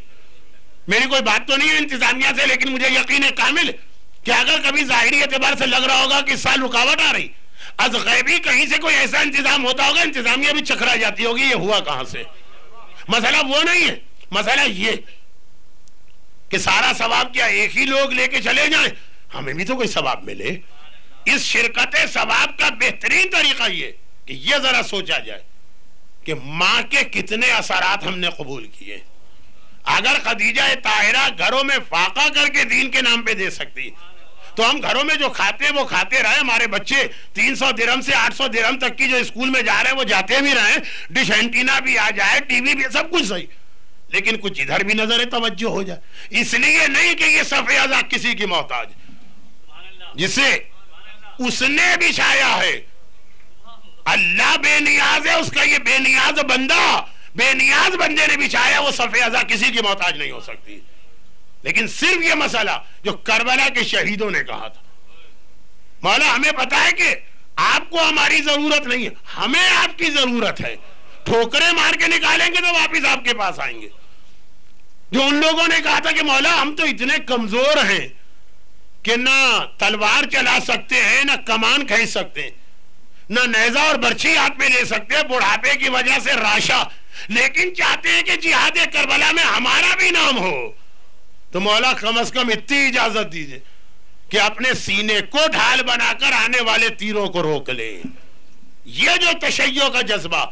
میری کوئی بات تو نہیں ہے انتظامیہ سے، لیکن مجھے یقین ہے کامل کہ اگر کبھی ظاہری اعتبار سے لگ رہا ہوگا کہ اس سال رکاوٹ آ رہی، از غیبی کہیں سے کوئی ایسا انتظام ہوتا ہوگا، انتظامیہ بھی چکرا جاتی ہوگی یہ ہوا کہاں سے. مسئلہ وہ نہیں ہے، مسئلہ یہ کہ سارا ثواب کیا ایک ہی لوگ لے کے چلے جائیں، ہمیں بھی تو کوئی ثواب ملے. اس شرکت ثواب کا بہترین طریقہ یہ کہ یہ ذرا سوچا جائے کہ ماں کے کتنے اثرات ہم نے قبول کیے. اگر خدیجہ طاہرہ گھروں میں فاقہ کر کے دین کے نام پہ دے سکتی تو ہم گھروں میں جو کھاتے ہیں وہ کھاتے رہے. ہمارے بچے 300 درہم سے 800 درہم تک کی جو اسکول میں جا رہے ہیں وہ جاتے بھی رہے، ڈش اینٹینا بھی آ جائے، ٹی وی بھی، سب کچھ صحیح، لیکن کچھ ادھر بھی نظر توجہ ہو جائے. اس لیے نہیں کہ یہ صف اعضا کسی کی محتاج جسے اس نے بچھایا ہے. اللہ بے نیاز ہے، اس کا یہ بے نیاز بندہ، بے نیاز بندے نے بچھایا، وہ صف اعضا کسی کی محتاج نہیں ہو سکتی. لیکن صرف یہ مسئلہ جو کربلا کے شہیدوں نے کہا تھا، مولا ہمیں پتا ہے کہ آپ کو ہماری ضرورت نہیں ہے، ہمیں آپ کی ضرورت ہے. ٹھوکریں مار کے نکالیں گے تو واپس آپ کے پاس آئیں گے. جو ان لوگوں نے کہا تھا کہ مولا ہم تو اتنے کمزور ہیں کہ نہ تلوار چلا سکتے ہیں، نہ کمان کھینچ سکتے ہیں، نہ نیزہ اور برچھی ہاتھ میں لے سکتے ہیں، بڑھاپے کی وجہ سے راشا، لیکن چاہتے ہیں کہ جہاد کربلا میں ہمارا بھی نام ہو. تو مولا کم از کم اتنی اجازت دیجئے کہ اپنے سینے کو ڈھال بنا کر آنے والے تیروں کو روک لے. یہ جو تشیع کا جذبہ،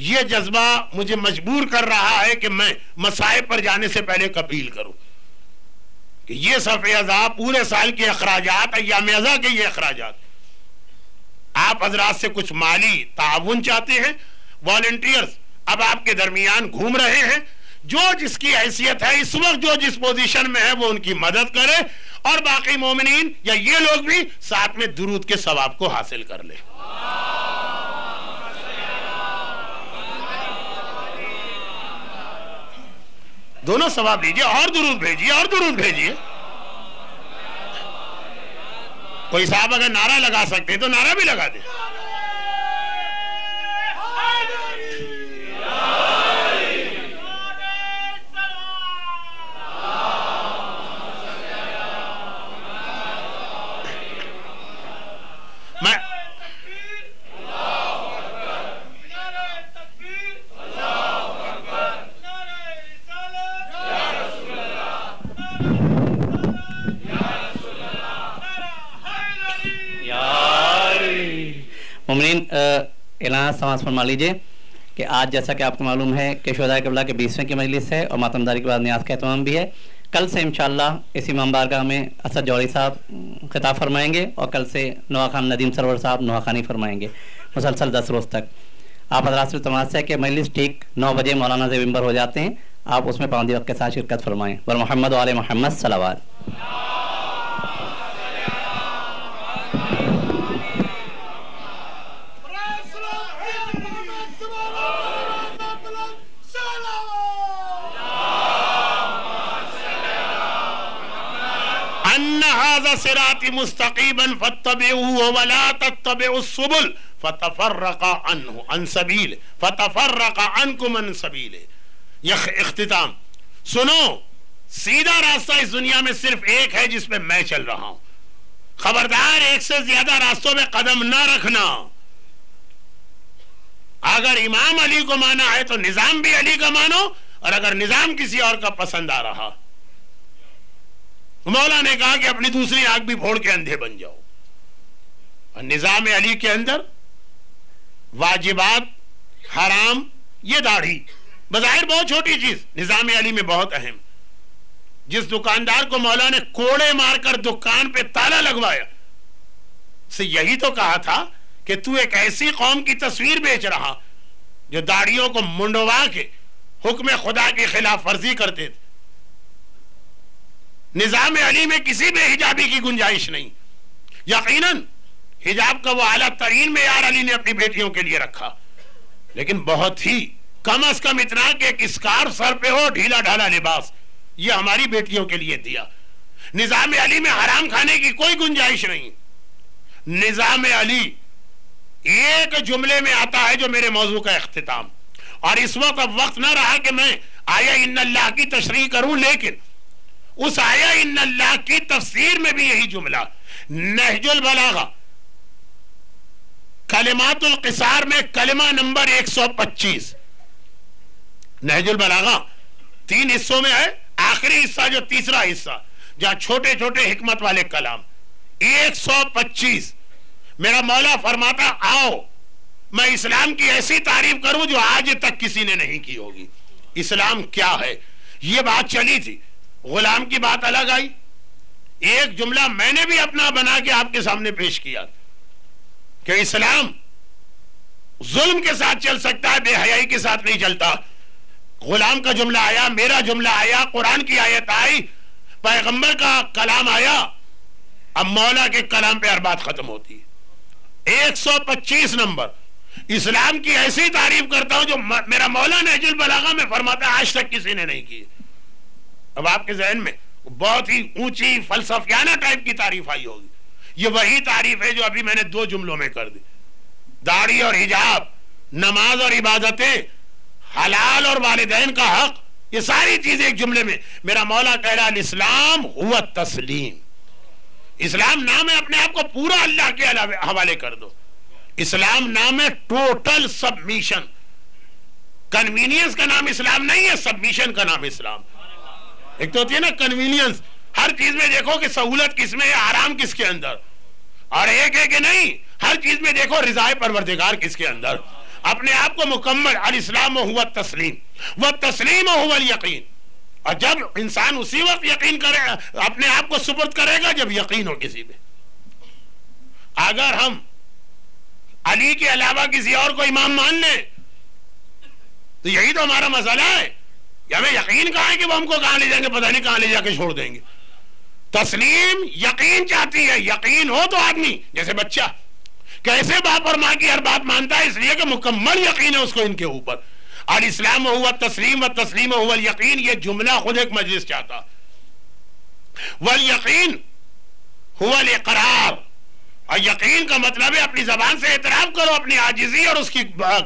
یہ جذبہ مجھے مجبور کر رہا ہے کہ میں مصائب پر جانے سے پہلے اپیل کروں کہ یہ صف اعضا پورے سال کے اخراجات، ایام اعضا کے یہ اخراجات، آپ حضرات سے کچھ مالی تعاون چاہتے ہیں. والنٹیئرز اب آپ کے درمیان گھوم رہے ہیں، جو جس کی حیثیت ہے اس وقت، جو جس پوزیشن میں ہے وہ ان کی مدد کرے اور باقی مومنین یا یہ لوگ بھی ساتھ میں درود کے ثواب کو حاصل کر لیں. دونوں ثواب لیجئے اور درود بھیجیے اور درود بھیجیے. کوئی صاحب اگر نعرہ لگا سکتے تو نعرہ بھی لگا دے. مومنین اعلان سماعت فرما لیجئے کہ آج جیسا کہ آپ کو معلوم ہے کہ شہداء کربلا کے 20ویں کی مجلس ہے اور ماتمداری کے بعد نیاز کا اہتمام بھی ہے. کل سے انشاءاللہ اسی امام بارگاہ میں اسد جوہری صاحب خطاب فرمائیں گے اور کل سے نوحہ خان ندیم سرور صاحب نوحہ خانی فرمائیں گے مسلسل 10 روز تک. آپ حضرات سے تماس ہے کہ مجلس ٹھیک 9 بجے مولانا زیب منبر ہو جاتے ہیں. آپ اس میں پابندی وقت کے ساتھ شرکت فرمائیں. بر محمد و آل محمد صلوات. ان هذا صراط مستقيما فاتبعوه ولا تتبعوا السبل فتفرق عن سبيله فتفرق عنكم عن سبيله. یہ اختتام سنو، سیدھا راستہ اس دنیا میں صرف ایک ہے جس پہ میں چل رہا ہوں. خبردار ایک سے زیادہ راستوں میں قدم نہ رکھنا. اگر امام علی کو مانا ہے تو نظام بھی علی کا مانو، اور اگر نظام کسی اور کا پسند آ رہا. مولا نے کہا کہ اپنی دوسری آنکھ بھی پھوڑ کے اندھے بن جاؤ. اور نظام علی کے اندر واجبات، حرام، یہ داڑھی بظاہر بہت چھوٹی چیز، نظام علی میں بہت اہم. جس دکاندار کو مولا نے کوڑے مار کر دکان پہ تالا لگوایا سے یہی تو کہا تھا کہ تو ایک ایسی قوم کی تصویر بیچ رہا جو داڑھیوں کو منڈوا کے حکم خدا کی خلاف ورزی کرتے تھے. نظام علی میں کسی بے حجابی کی گنجائش نہیں. یقیناً حجاب کا وہ اعلیٰ ترین معیار علی نے اپنی بیٹیوں کے لیے رکھا، لیکن بہت ہی کم از کم اتنا کہ ایک اسکارف سر پہ ہو، ڈھیلا ڈھالا لباس، یہ ہماری بیٹیوں کے لیے دیا. نظام علی میں حرام کھانے کی کوئی گنجائش نہیں. نظام علی ایک جملے میں آتا ہے جو میرے موضوع کا اختتام. اور اس وقت اب وقت نہ رہا کہ میں آیا ان اللہ کی تشریح کروں، لیکن اس آیا ان اللہ کی تفسیر میں بھی یہی جملہ. نہج البلاغہ کلمات القصار میں کلمہ نمبر 125. نہج البلاغہ 3 حصوں میں ہے. آخری حصہ جو تیسرا حصہ جہاں چھوٹے چھوٹے حکمت والے کلام 125. میرا مولا فرماتا آؤ میں اسلام کی ایسی تعریف کروں جو آج تک کسی نے نہیں کی ہوگی. اسلام کیا ہے یہ بات چلی تھی، غلام کی بات الگ آئی. ایک جملہ میں نے بھی اپنا بنا کے آپ کے سامنے پیش کیا کہ اسلام ظلم کے ساتھ چل سکتا ہے، بے حیائی کے ساتھ نہیں چلتا. غلام کا جملہ آیا، میرا جملہ آیا، قرآن کی آیت آئی، پیغمبر کا کلام آیا. اب مولا کے کلام پہ ہر بات ختم ہوتی ہے. 125 نمبر اسلام کی ایسی تعریف کرتا ہوں جو میرا مولا نہج البلاغہ میں فرماتا ہے آج تک کسی نے نہیں کی. اب آپ کے ذہن میں بہت ہی اونچی فلسفیانہ ٹائپ کی تعریف آئی ہوگی. یہ وہی تعریف ہے جو ابھی میں نے 2 جملوں میں کر دی. داڑھی اور حجاب، نماز اور عبادتیں، حلال اور والدین کا حق، یہ ساری چیزیں ایک جملے میں. میرا مولا کہہ رہا الاسلام هو التسلیم. اسلام نام ہے اپنے آپ کو پورا اللہ کے حوالے کر دو. اسلام نام ہے ٹوٹل سبمیشن. کنوینئنس کا نام اسلام نہیں ہے، سبمیشن کا نام اسلام. ایک تو ہوتی ہے نا کنوینئنس، ہر چیز میں دیکھو کہ سہولت کس میں ہے، آرام کس کے اندر، اور ایک ہے کہ نہیں ہر چیز میں دیکھو رضائے پروردگار کس کے اندر. اپنے آپ کو مکمل الاسلام هو التسلیم والتسلیم هو الیقین. اور جب انسان اسی وقت یقین کرے، اپنے آپ کو سپرد کرے گا جب یقین ہو کسی پہ. اگر ہم علی کے علاوہ کسی اور کو امام مان لیں تو یہی تو ہمارا مسئلہ ہے. یا ہمیں یقین کہاں ہے کہ وہ ہم کو کہاں لے جائیں گے، پتہ نہیں کہاں لے جا کے چھوڑ دیں گے. تسلیم یقین چاہتی ہے. یقین ہو تو آدمی جیسے بچہ کیسے باپ اور ماں کی ہر بات مانتا ہے؟ اس لیے کہ مکمل یقین ہے اس کو ان کے اوپر. الاسلام ہوا تسلیم والتسلیم ہوا الیقین. یہ جملہ خود ایک مجلس چاہتا. والیقین ہوا الاقرار. اور یقین کا مطلب ہے اپنی زبان سے اعتراف کرو اپنی عاجزی اور اس کی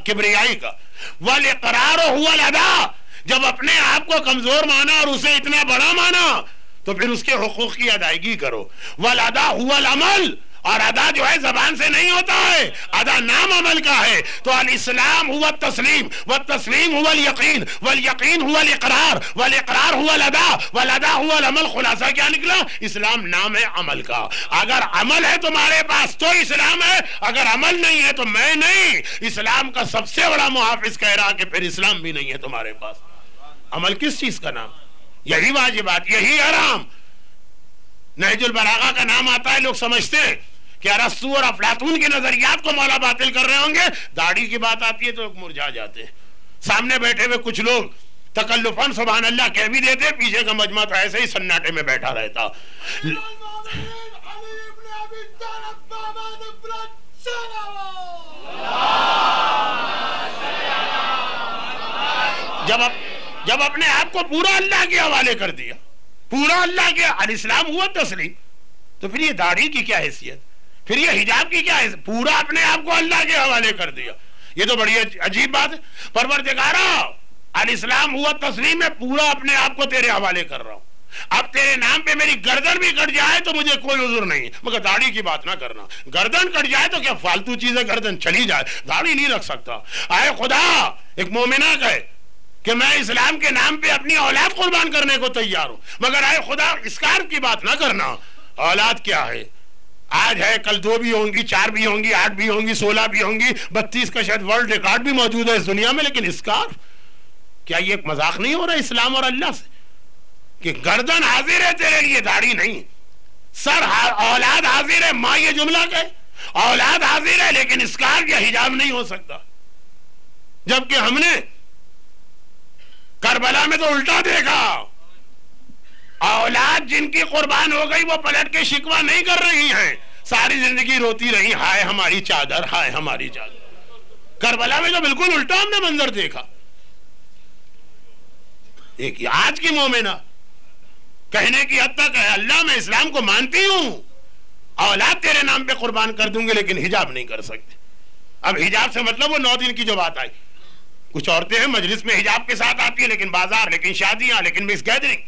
کبریائی کا. والاقرار ہوا الادا. جب اپنے آپ کو کمزور مانا اور اسے اتنا بڑا مانا تو پھر اس کے حقوق کی ادائیگی کرو. والادا ہوا العمل. اور ادا جو ہے زبان سے نہیں ہوتا ہے، ادا نام عمل کا ہے. تو الاسلام ہوا التسلیم والتسلیم ہوا الیقین والیقین ہوا الاقرار والاقرار ہوا الادا والادا ہوا العمل. خلاصہ کیا نکلا؟ اسلام نام ہے عمل کا. اگر عمل ہے تمہارے پاس تو اسلام ہے، اگر عمل نہیں ہے تو میں نہیں. اسلام کا سب سے بڑا محافظ کہہ رہا کہ پھر اسلام بھی نہیں ہے تمہارے پاس. عمل کس چیز کا نام؟ یہی واجبات، یہی حرام. نہج البلاغہ کا نام آتا ہے، لوگ سمجھتے ہیں کہ ارسطو اور افلاطون کے نظریات کو مولا باطل کر رہے ہوں گے. داڑھی کی بات آتی ہے تو لوگ مرجھا جاتے ہیں. سامنے بیٹھے ہوئے کچھ لوگ تکلفاً سبحان اللہ کہہ بھی دیتے، پیچھے کا مجمع تو ایسے ہی سناٹے میں بیٹھا رہتا. جب اپنے آپ کو پورا اللہ کے حوالے کر دیا، پورا اللہ کے، الاسلام ہوا تسلیم، تو پھر یہ داڑھی کی کیا حیثیت، پھر یہ حجاب کی کیا حیثیت؟ پورا اپنے آپ کو اللہ کے حوالے کر دیا. یہ تو بڑی عجیب بات ہے. پروردگارا الاسلام ہوا تسلیم ہے، پورا اپنے آپ کو تیرے حوالے کر رہا ہوں. اب تیرے نام پہ میری گردن بھی کٹ جائے تو مجھے کوئی عذر نہیں، مگر داڑھی کی بات نہ کرنا. گردن کٹ جائے تو کیا فالتو چیز ہے، گردن چلی جائے، داڑھی نہیں رکھ سکتا. اے خدا، ایک مومنہ کہے کہ میں اسلام کے نام پہ اپنی اولاد قربان کرنے کو تیار ہوں، مگر اے خدا اسکارف کی بات نہ کرنا. اولاد کیا ہے؟ آج ہے، کل 2 بھی ہوں گی، 4 بھی ہوں گی، 8 بھی ہوں گی، 16 بھی ہوں گی، 32 کا شاید ورلڈ ریکارڈ بھی موجود ہے اس دنیا میں. لیکن اسکارف کیا یہ ایک مذاق نہیں ہو رہا اسلام اور اللہ سے؟ کہ گردن حاضر ہے تیرے لیے، داڑھی نہیں. سر اولاد حاضر ہے، ماں یہ جملہ کہے اولاد حاضر ہے، لیکن اسکارف یا حجاب نہیں ہو سکتا. جبکہ ہم نے کربلا میں تو الٹا دیکھا. اولاد جن کی قربان ہو گئی وہ پلٹ کے شکوہ نہیں کر رہی ہیں، ساری زندگی روتی رہی، ہائے ہماری چادر، ہائے ہماری چادر. کربلا میں تو بالکل الٹا ہم نے منظر دیکھا. ایک آج کی مومنہ کہنے کی حد تک ہے اللہ میں اسلام کو مانتی ہوں، اولاد تیرے نام پہ قربان کر دوں گے، لیکن حجاب نہیں کر سکتے. اب حجاب سے مطلب وہ 9 دن کی جو بات آئی. کچھ عورتیں ہیں مجلس میں حجاب کے ساتھ آتی ہیں، لیکن بازار، لیکن شادیاں، لیکن مس گیدرنگ،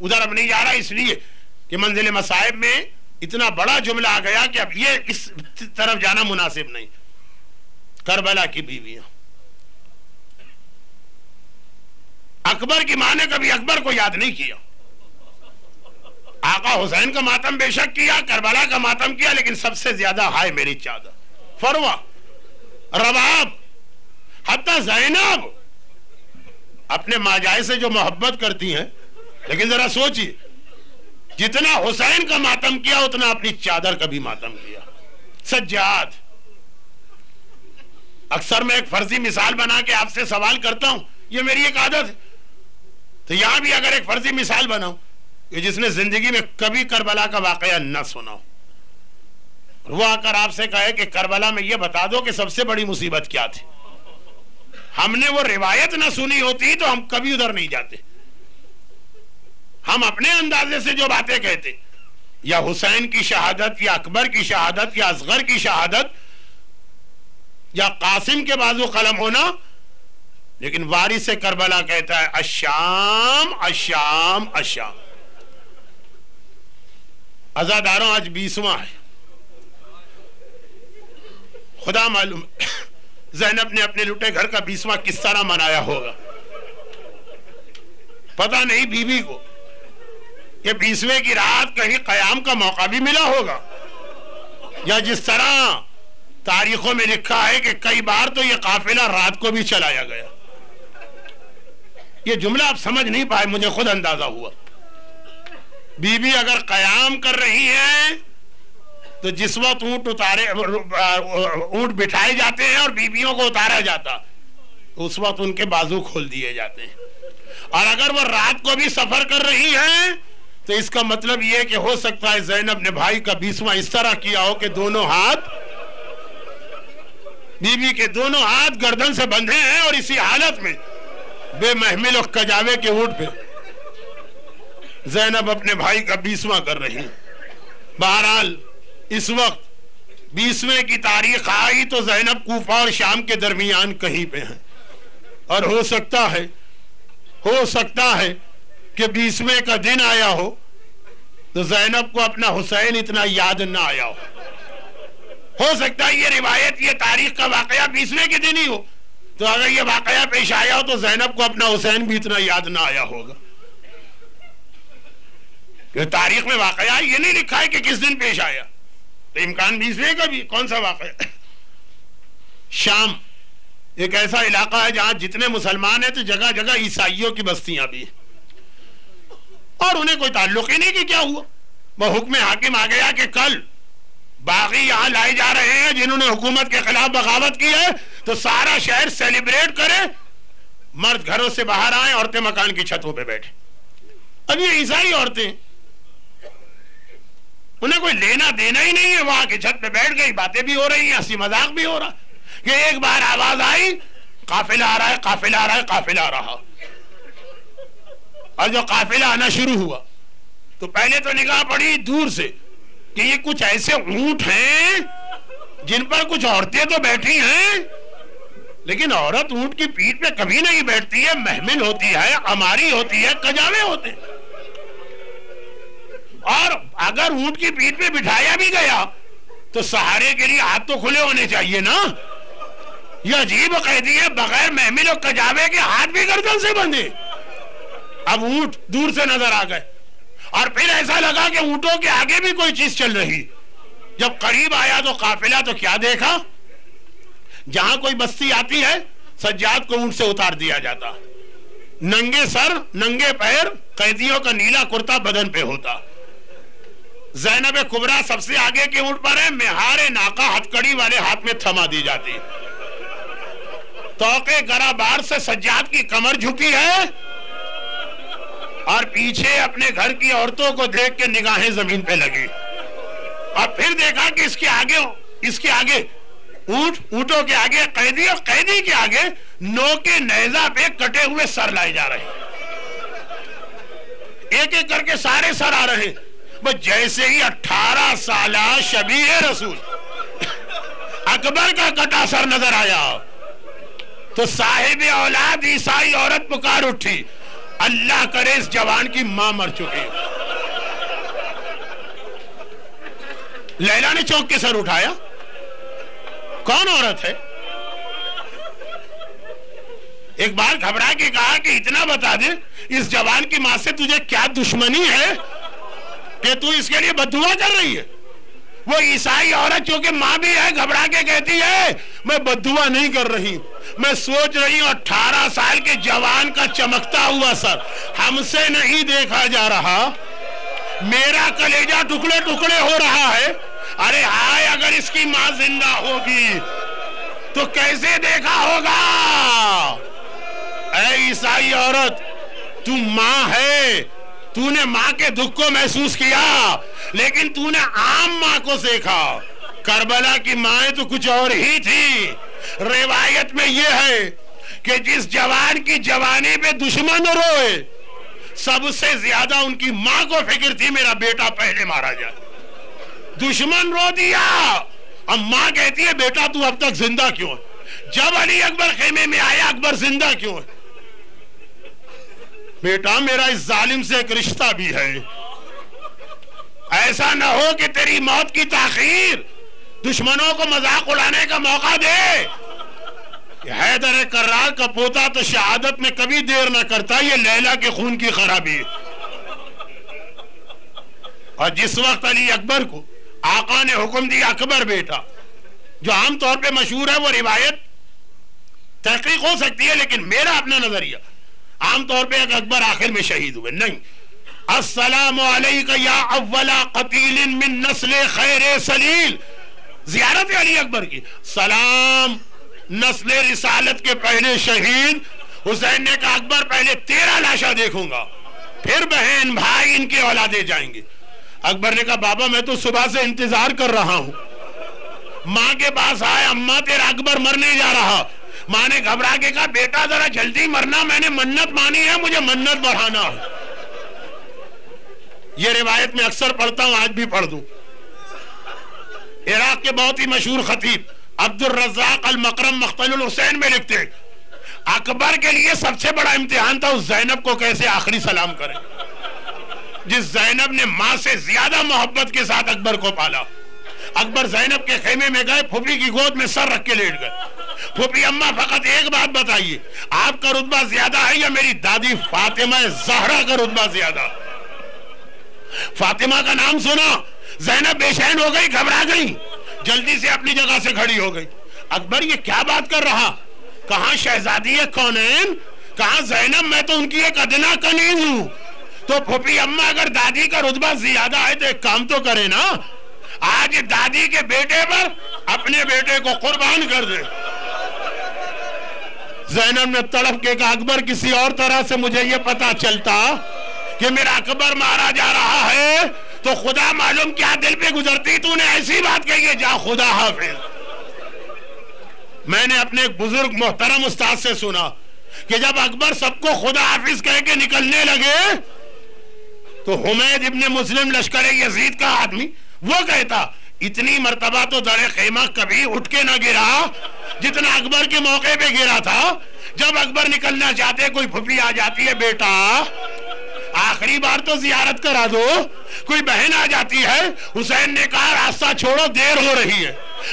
ادھر اب نہیں جا رہا، اس لیے کہ منزل مصائب میں اتنا بڑا جملہ آ گیا کہ اب یہ اس طرف جانا مناسب نہیں. کربلا کی بیویاں، اکبر کی ماں نے کبھی اکبر کو یاد نہیں کیا. آقا حسین کا ماتم بے شک کیا، کربلا کا ماتم کیا، لیکن سب سے زیادہ ہائے میری چادر، فروا، رباب، حتی زینب اپنے ماجائے سے جو محبت کرتی ہیں. لیکن ذرا سوچیے، جتنا حسین کا ماتم کیا اتنا اپنی چادر کا بھی ماتم کیا. سجاد، اکثر میں ایک فرضی مثال بنا کے آپ سے سوال کرتا ہوں، یہ میری ایک عادت ہے، تو یہاں بھی اگر ایک فرضی مثال بناؤں کہ جس نے زندگی میں کبھی کربلا کا واقعہ نہ سنا ہو، وہ آ کر آپ سے کہے کہ کربلا میں یہ بتا دو کہ سب سے بڑی مصیبت کیا تھی، ہم نے وہ روایت نہ سنی ہوتی تو ہم کبھی ادھر نہیں جاتے. ہم اپنے اندازے سے جو باتیں کہتے، یا حسین کی شہادت، یا اکبر کی شہادت، یا اصغر کی شہادت، یا قاسم کے بازو قلم ہونا، لیکن وارث کربلا کہتا ہے الشام الشام الشام. عزاداروں آج 20واں ہے. خدا معلوم زینب نے اپنے لٹے گھر کا 20واں کس طرح منایا ہوگا. پتہ نہیں بیوی کو کہ 20ویں کی رات کہیں قیام کا موقع بھی ملا ہوگا، یا جس طرح تاریخوں میں لکھا ہے کہ کئی بار تو یہ قافلہ رات کو بھی چلایا گیا. یہ جملہ آپ سمجھ نہیں پائے، مجھے خود اندازہ ہوا. بیوی اگر قیام کر رہی ہے تو جس وقت اونٹ بٹھائے جاتے ہیں اور بیویوں کو اتارا جاتا، اس وقت ان کے بازو کھول دیے جاتے ہیں. اور اگر وہ رات کو بھی سفر کر رہی ہیں تو اس کا مطلب یہ کہ ہو سکتا ہے زینب نے بھائی کا 20واں اس طرح کیا ہو کہ دونوں ہاتھ بی بی کے دونوں ہاتھ گردن سے بندھے ہیں اور اسی حالت میں بے محمل و کجاوے کے اونٹ پہ زینب اپنے بھائی کا 20واں کر رہی ہیں. بہرحال اس وقت 20ویں کی تاریخ آئی تو زینب کوفہ اور شام کے درمیان کہیں پہ ہیں اور ہو سکتا ہے کہ 20ویں کا دن آیا ہو تو زینب کو اپنا حسین اتنا یاد نہ آیا ہو سکتا ہے یہ روایت یہ تاریخ کا واقعہ 20ویں کے دن ہی ہو تو اگر یہ واقعہ پیش آیا ہو تو زینب کو اپنا حسین بھی اتنا یاد نہ آیا ہوگا. کہ تاریخ میں واقعہ یہ نہیں لکھا ہے کہ کس دن پیش آیا تو امکان 20ویں کا بھی کون سا واقعہ. شام ایک ایسا علاقہ ہے جہاں جتنے مسلمان ہیں تو جگہ جگہ عیسائیوں کی بستیاں بھی ہیں اور انہیں کوئی تعلق ہی نہیں کہ کیا ہوا. وہ حکم حاکم آ گیا کہ کل باغی یہاں لائے جا رہے ہیں جنہوں نے حکومت کے خلاف بغاوت کی ہے تو سارا شہر سیلیبریٹ کرے. مرد گھروں سے باہر آئیں عورتیں مکان کی چھتوں پہ بیٹھے. اب یہ عیسائی عورتیں انہیں کوئی لینا دینا ہی نہیں ہے وہاں کی چھت پہ بیٹھ گئی باتیں بھی ہو رہی ہیں ہنسی مذاق بھی ہو رہا کہ ایک بار آواز آئی قافلہ آ رہا ہے قافلہ آ رہا ہے قافلہ آ رہا. اور جو قافلہ آنا شروع ہوا تو پہلے تو نگاہ پڑی دور سے کہ یہ کچھ ایسے اونٹ ہیں جن پر کچھ عورتیں تو بیٹھی ہیں لیکن عورت اونٹ کی پیٹھ پہ کبھی نہیں بیٹھتی ہے. محمل ہوتی ہے اماری ہوتی ہے کجاوے ہوتے ہیں اور اگر اونٹ کی پیٹھ پہ بٹھایا بھی گیا تو سہارے کے لیے ہاتھ تو کھلے ہونے چاہیے نا. یہ عجیب قیدی ہے بغیر محمل و کجاوے کے ہاتھ بھی گردن سے بندھے. اب اونٹ دور سے نظر آ گئے اور پھر ایسا لگا کہ اونٹوں کے آگے بھی کوئی چیز چل رہی. جب قریب آیا تو قافلہ تو کیا دیکھا جہاں کوئی بستی آتی ہے سجاد کو اونٹ سے اتار دیا جاتا ننگے سر ننگے پیر قیدیوں کا نیلا کرتا بدن پہ ہوتا. زینب کبریٰ سب سے آگے کے اونٹ پر ہے مہار ناقہ ہتکڑی والے ہاتھ میں تھما دی جاتی. توقے گرا بار سے سجاد کی کمر جھکی ہے اور پیچھے اپنے گھر کی عورتوں کو دیکھ کے نگاہیں زمین پہ لگی اور پھر دیکھا کہ اس کے آگے اونٹوں کے آگے قیدی اور قیدی کے آگے نو کے نیزہ پہ کٹے ہوئے سر لائے جا رہے ہیں. ایک ایک کر کے سارے سر آ رہے ہیں. بس جیسے ہی 18 سالہ شبیہ رسول اکبر کا کٹا سر نظر آیا تو صاحب اولاد عیسائی عورت پکار اٹھی اللہ کرے اس جوان کی ماں مر چکی. لیلا نے چونک کے سر اٹھایا کون عورت ہے. ایک بار گھبرا کے کہا کہ اتنا بتا دے اس جوان کی ماں سے تجھے کیا دشمنی ہے کہ تو اس کے لیے بددعا کر رہی ہے. وہ عیسائی عورت چونکہ ماں بھی ہے گھبرا کے کہتی ہے میں بددعا نہیں کر رہی میں سوچ رہی ہوں 18 سال کے جوان کا چمکتا ہوا سر ہم سے نہیں دیکھا جا رہا میرا کلیجہ ٹکڑے ٹکڑے ہو رہا ہے. ارے ہائے اگر اس کی ماں زندہ ہوگی تو کیسے دیکھا ہوگا. اے عیسائی عورت تو ماں ہے تو نے ماں کے دکھ کو محسوس کیا لیکن تو نے عام ماں کو دیکھا. کربلا کی ماں تو کچھ اور ہی تھی. روایت میں یہ ہے کہ جس جوان کی جوانی پہ دشمن روئے سب سے زیادہ ان کی ماں کو فکر تھی میرا بیٹا پہلے مارا جائے. دشمن رو دیا اب ماں کہتی ہے بیٹا تو اب تک زندہ کیوں ہے. جب علی اکبر خیمے میں آیا اکبر زندہ کیوں ہے. بیٹا میرا اس ظالم سے ایک رشتہ بھی ہے ایسا نہ ہو کہ تیری موت کی تاخیر دشمنوں کو مذاق اڑانے کا موقع دے. حیدر کرار کا پوتا تو شہادت میں کبھی دیر نہ کرتا یہ لیلا کے خون کی خرابی. اور جس وقت علی اکبر کو آقا نے حکم دیا اکبر بیٹا جو عام طور پہ مشہور ہے وہ روایت تحقیق ہو سکتی ہے لیکن میرا اپنا نظریہ عام طور پہ اکبر آخر میں شہید ہوئے نہیں. السلام علیکہ یا اولا قتیل من نسل خیر سلیل زیارت علی اکبر کی سلام نسل رسالت کے پہلے شہید. حسین نے کہا اکبر پہلے 13 لاشا دیکھوں گا پھر بہن بھائی ان کے اولادیں جائیں گے۔ اکبر نے کہا بابا میں تو صبح سے انتظار کر رہا ہوں۔ ماں کے پاس آئے، اماں تیرا اکبر مرنے جا رہا۔ ماں نے گھبرا کے کہا بیٹا ذرا جلدی مرنا، میں نے منت مانی ہے، مجھے منت بڑھانا ہے۔ یہ روایت میں اکثر پڑھتا ہوں، آج بھی پڑھ دوں۔ عراق کے بہت ہی مشہور خطیب عبد الرزاق المکرم مقتل الحسین میں لکھتے ہیں اکبر کے لیے سب سے بڑا امتحان تھا اس زینب کو کیسے آخری سلام کرے، جس زینب نے ماں سے زیادہ محبت کے ساتھ اکبر کو پالا۔ اکبر زینب کے خیمے میں گئے، پھوپھی کی گود میں سر رکھ کے لیٹ گئے۔ پھوپھی اماں فقط ایک بات بتائیے، آپ کا رتبہ زیادہ ہے یا میری دادی فاطمہ زہرا کا رتبہ زیادہ؟ فاطمہ کا نام سنا، زینب بے چین ہو گئی، گھبرا گئی، جلدی سے اپنی جگہ سے کھڑی ہو گئی۔ اکبر یہ کیا بات کر رہا؟ کہاں شہزادی کونین، کہاں زینب، میں تو ان کی ایک ادنا کنیز ہوں۔ تو پھوپھی اماں اگر دادی کا رتبہ زیادہ ہے تو ایک کام تو کرے نا، آج دادی کے بیٹے پر اپنے بیٹے کو قربان کر دے۔ زینب نے تڑپ کے کہا اکبر کسی اور طرح سے مجھے یہ پتا چلتا کہ میرا اکبر مارا جا رہا ہے تو خدا معلوم کیا دل پہ گزرتی، تو نے ایسی بات کہی ہے، جا خدا حافظ۔ میں نے اپنے ایک بزرگ محترم استاد سے سنا کہ جب اکبر سب کو خدا حافظ کہہ کے نکلنے لگے تو حمید ابن مسلم لشکر یزید کا آدمی وہ کہتا اتنی مرتبہ تو در خیمہ کبھی اٹھ کے نہ گرا جتنا اکبر کے موقع پہ گرا تھا۔ جب اکبر نکلنا چاہتے کوئی پھوپھی آ جاتی ہے، بیٹا آخری بار تو زیارت کرا دو، کوئی بہن آ جاتی ہے، حسین نے کہا راستہ چھوڑو دیر ہو رہی ہے،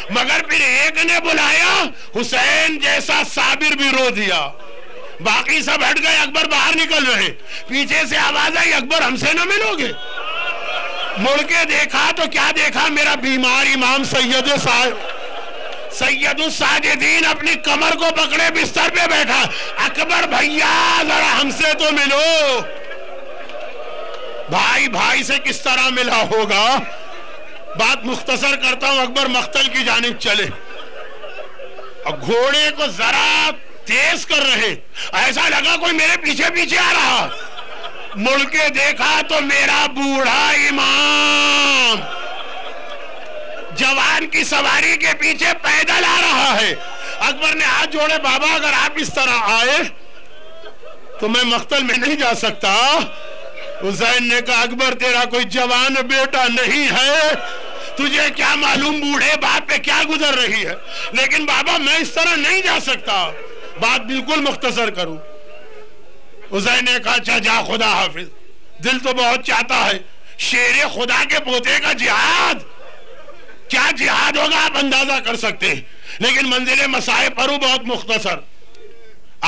مگر پھر ایک نے بلایا، حسین جیسا صابر بھی رو دیا، باقی سب ہٹ گئے، اکبر باہر نکل رہے، پیچھے سے آواز آئی اکبر ہم سے نہ ملو گے؟ مڑ کے دیکھا تو کیا دیکھا، میرا بیمار امام سید الساجدین اپنی کمر کو پکڑے بستر پہ بیٹھا، اکبر بھیا ذرا ہم سے تو ملو۔ بھائی بھائی سے کس طرح ملا ہوگا؟ بات مختصر کرتا ہوں، اکبر مقتل کی جانب چلے اور گھوڑے کو ذرا تیز کر رہے، ایسا لگا کوئی میرے پیچھے پیچھے آ رہا، مڑ کے دیکھا تو میرا بوڑھا امام جوان کی سواری کے پیچھے پیدل آ رہا ہے۔ اکبر نے ہاتھ جوڑے، بابا اگر آپ اس طرح آئے تو میں مقتل میں نہیں جا سکتا۔ حسین نے کہا اکبر تیرا کوئی جوان بیٹا نہیں ہے، تجھے کیا معلوم بوڑھے باپ پہ کیا گزر رہی ہے، لیکن بابا میں اس طرح نہیں جا سکتا۔ بات بالکل مختصر کروں، حسین نے کہا اچھا جا خدا حافظ۔ دل تو بہت چاہتا ہے شیر خدا کے پوتے کا جہاد، کیا جہاد ہوگا آپ اندازہ کر سکتے ہیں، لیکن منزل مصائب پرو بہت مختصر۔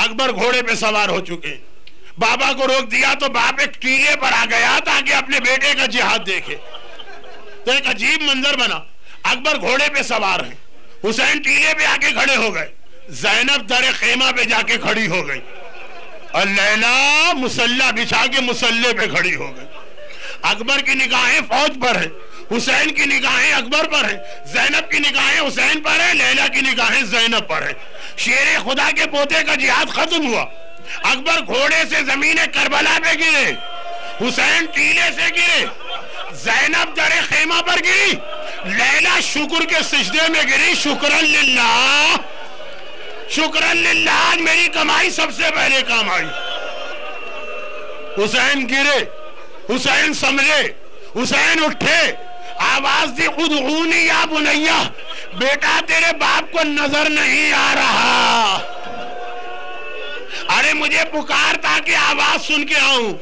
اکبر گھوڑے پہ سوار ہو چکے، بابا کو روک دیا تو باپ ایک ٹیلے پر آ گیا تاکہ اپنے بیٹے کا جہاد دیکھے، تو ایک عجیب منظر بنا، اکبر گھوڑے پہ سوار ہے، حسین ٹیلے پہ آ کے کھڑے ہو گئے، زینب در خیمہ پہ جا کے کھڑی ہو گئی اور لیلا مسلح بچھا کے مسلح پہ کھڑی ہو گئی۔ اکبر کی نگاہیں فوج پر ہیں، حسین کی نگاہیں اکبر پر ہیں، زینب کی نگاہیں حسین پر ہیں، لیلا کی نگاہیں زینب پر ہیں۔ شیر خدا کے پوتے کا جہاد ختم ہوا، اکبر گھوڑے سے زمین کربلا پہ گرے، حسین ٹیلے سے گرے، زینب در خیمہ پر گری، لیلا شکر کے سجدے میں گری، شکرن للہ، شکرن للہ، آج میری کمائی سب سے پہلے کام آئی۔ حسین گرے، حسین سمجھے، حسین اٹھے، آواز دی ادعونی یا بنیہ، بیٹا تیرے باپ کو نظر نہیں آ رہا، ارے مجھے پکار تاکہ آواز سن کے آؤں۔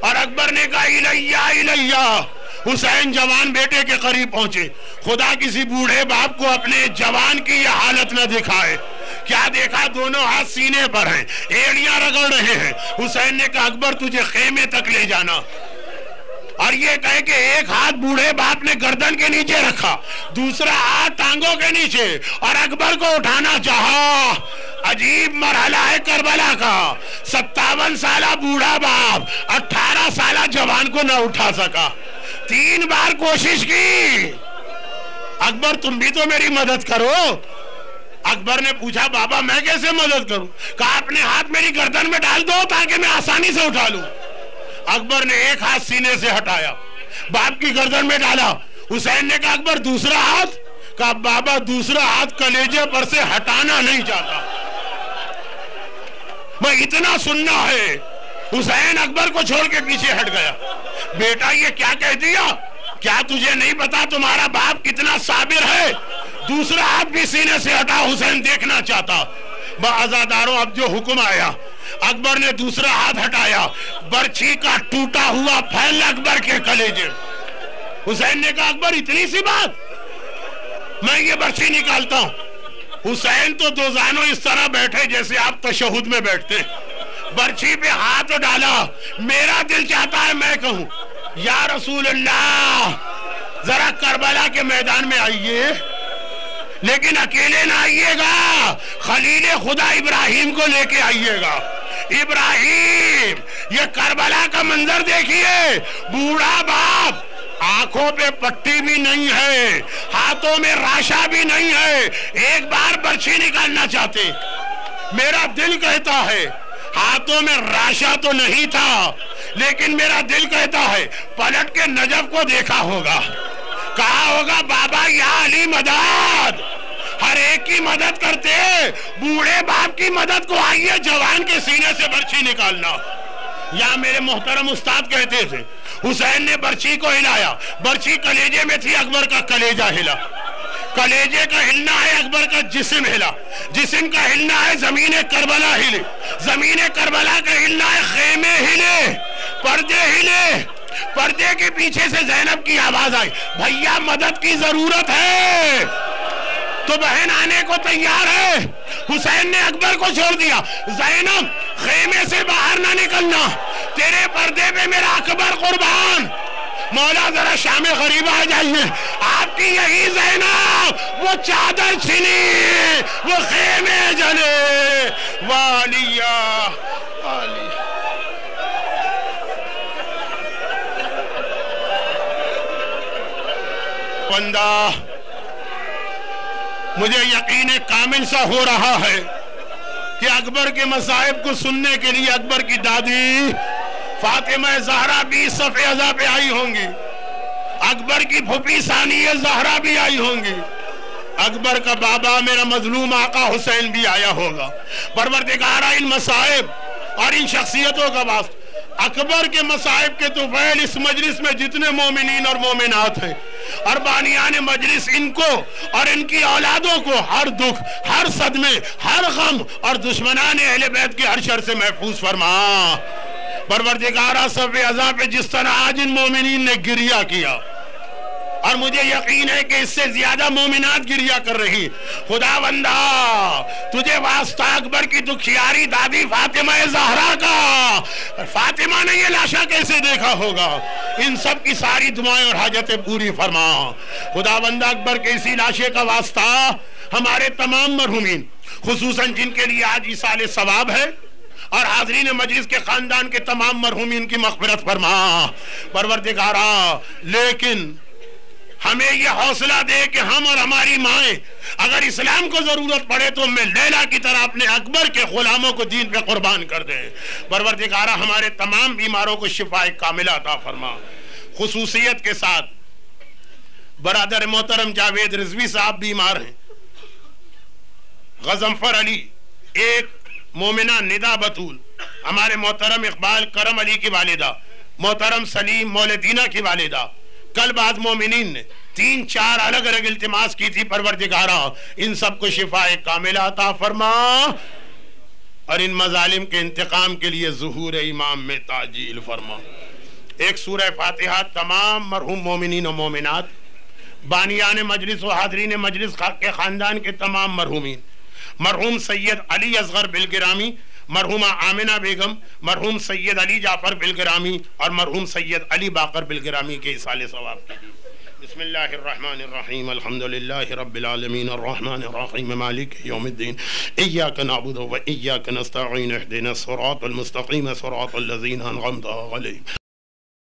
اور اکبر نے کہا الیہ الیہ۔ حسین جوان بیٹے کے قریب پہنچے، خدا کسی بوڑھے باپ کو اپنے جوان کی یہ حالت نہ دکھائے۔ کیا دیکھا؟ دونوں ہاتھ سینے پر ہیں، ایڑیاں رگڑ رہے ہیں۔ حسین نے کہا اکبر تجھے خیمے تک لے جانا، اور یہ کہے کہ ایک ہاتھ بوڑھے باپ نے گردن کے نیچے رکھا، دوسرا ہاتھ ٹانگوں کے نیچے، اور اکبر کو اٹھانا چاہا۔ عجیب مرحلہ ہے کربلا کا، 57 سالہ بوڑھا باپ 18 سالہ جوان کو نہ اٹھا سکا، 3 بار کوشش کی۔ اکبر تم بھی تو میری مدد کرو۔ اکبر نے پوچھا بابا میں کیسے مدد کروں؟ کہا اپنے ہاتھ میری گردن میں ڈال دو تاکہ میں آسانی سے اٹھا لوں۔ اکبر نے ایک ہاتھ سینے سے ہٹایا، باپ کی گردن میں ڈالا۔ حسین نے کہا اکبر دوسرا ہاتھ؟ کہا بابا دوسرا ہاتھ کلیجے پر سے ہٹانا نہیں چاہتا، میں اتنا سننا ہے۔ حسین اکبر کو چھوڑ کے پیچھے ہٹ گیا۔ بیٹا یہ کیا کہہ دیا؟ کیا تجھے نہیں پتا تمہارا باپ کتنا صابر ہے؟ دوسرا ہاتھ بھی سینے سے ہٹا، حسین دیکھنا چاہتا۔ عزاداروں اب جو حکم آیا، اکبر نے دوسرا ہاتھ ہٹایا، برچھی کا ٹوٹا ہوا پھیل اکبر کے کلیجے۔ حسین نے کہا اکبر اتنی سی بات، میں یہ برچھی نکالتا ہوں۔ حسین تو دو زانوں اس طرح بیٹھے جیسے آپ تشہد میں بیٹھتے ہیں، برچھی پہ ہاتھ ڈالا۔ میرا دل چاہتا ہے میں کہوں یا رسول اللہ ذرا کربلا کے میدان میں آئیے، لیکن اکیلے نہ آئیے گا، خلیل خدا ابراہیم کو لے کے آئیے گا۔ ابراہیم یہ کربلا کا منظر دیکھیے، بوڑھا باپ، آنکھوں پہ پٹی بھی نہیں ہے، ہاتھوں میں راشا بھی نہیں ہے، ایک بار برچھی نکالنا چاہتے۔ میرا دل کہتا ہے ہاتھوں میں راشا تو نہیں تھا، لیکن میرا دل کہتا ہے پلٹ کے نجف کو دیکھا ہوگا، کہا ہوگا بابا یا علی مدد، ہر ایک کی مدد کرتے، بوڑھے باپ کی مدد کو آئیے جوان کے سینے سے برچھی نکالنا۔ یا میرے محترم استاد کہتے تھے حسین نے برچھی کو ہلایا، برچھی کلیجے میں تھی، اکبر کا کلیجہ ہلا، کلیجے کا ہلنا ہے اکبر کا جسم ہلا، جسم کا ہلنا ہے زمین کربلا ہلے، زمین کربلا کا ہلنا ہے خیمے ہلے، پردے ہلے، پردے کے پیچھے سے زینب کی آواز آئی بھیا مدد کی ضرورت ہے، تو بہن آنے کو تیار ہے۔ حسین نے اکبر کو چھوڑ دیا، زینب خیمے سے باہر نہ نکلنا، تیرے پردے پہ میرا اکبر قربان۔ مولا ذرا شام غریب آ جائیے، آپ کی یہی زینب، وہ چادر چھنی، وہ خیمے جلے، والیہ والیہ۔ بندہ مجھے یقین کامل سا ہو رہا ہے کہ اکبر کے مصائب کو سننے کے لیے اکبر کی دادی فاطمہ زہرا بھی صف اعضا پہ آئی ہوں گی، اکبر کی پھوپھی ثانیہ زہرا بھی آئی ہوں گی، اکبر کا بابا میرا مظلوم آقا حسین بھی آیا ہوگا۔ پروردگارہ ان مصائب اور ان شخصیتوں کا واسطہ، اکبر کے مصائب کے طفیل اس مجلس میں جتنے مومنین اور مومنات ہیں، اور بانیان مجلس ان کو اور ان کی اولادوں کو ہر دکھ، ہر صدمے، ہر غم اور دشمنان اہل بیت کے ہر شر سے محفوظ فرما۔ پروردگارہ صف اعضا پہ جس طرح آج ان مومنین نے گریہ کیا، اور مجھے یقین ہے کہ اس سے زیادہ مومنات گریہ کر رہی، خدا بندہ تجھے واسطہ اکبر کی دکھیاری دادی فاطمہ زہرا کا، فاطمہ نے یہ لاشا کیسے دیکھا ہوگا، ان سب کی ساری دعائیں اور حاجتیں پوری فرما۔ خدا بندہ اکبر کے اسی لاشے کا واسطہ ہمارے تمام مرحومین، خصوصاً جن کے لیے آج ایصال ثواب ہے، اور حاضرین مجلس کے خاندان کے تمام مرحومین کی مغفرت فرما پروردگارہ۔ لیکن ہمیں یہ حوصلہ دے کہ ہم اور ہماری مائیں اگر اسلام کو ضرورت پڑے تو میں لیلا کی طرح اپنے اکبر کے غلاموں کو دین پہ قربان کر دیں۔ پروردگارہ ہمارے تمام بیماروں کو شفاء کاملہ عطا فرما۔ خصوصیت کے ساتھ برادر محترم جاوید رضوی صاحب بیمار ہیں، غضنفر علی، ایک مومنہ ندا بطول، ہمارے محترم اقبال کرم علی کی والدہ، محترم سلیم مولدینہ کی والدہ، کل بعض مومنین نے 3-4 الگ الگ التماس کی تھی، پروردگارہ ان سب کو شفاء کاملہ عطا فرما، اور ان مظالم کے انتقام کے لیے ظہور امام میں تعجیل فرما۔ ایک سورہ فاتحہ تمام مرحوم مومنین و مومنات، بانیان مجلس و حاضرین مجلس کے خاندان کے تمام مرحومین، مرحوم سید علی اصغر بلگرامی، مرحومہ آمنہ بیگم، مرحوم سید علی جعفر بلگرامی اور مرحوم سید علی باقر بلگرامی کے ایصال ثواب کے لیے۔ بسم اللہ الرحمن الرحیم، الحمدللہ رب العالمین، الرحمن الرحیم، مالک یوم الدین، ایاک نعبد و ایاک نستعین، اہدنا الصراط المستقیم، صراط الذین انعمت علیہم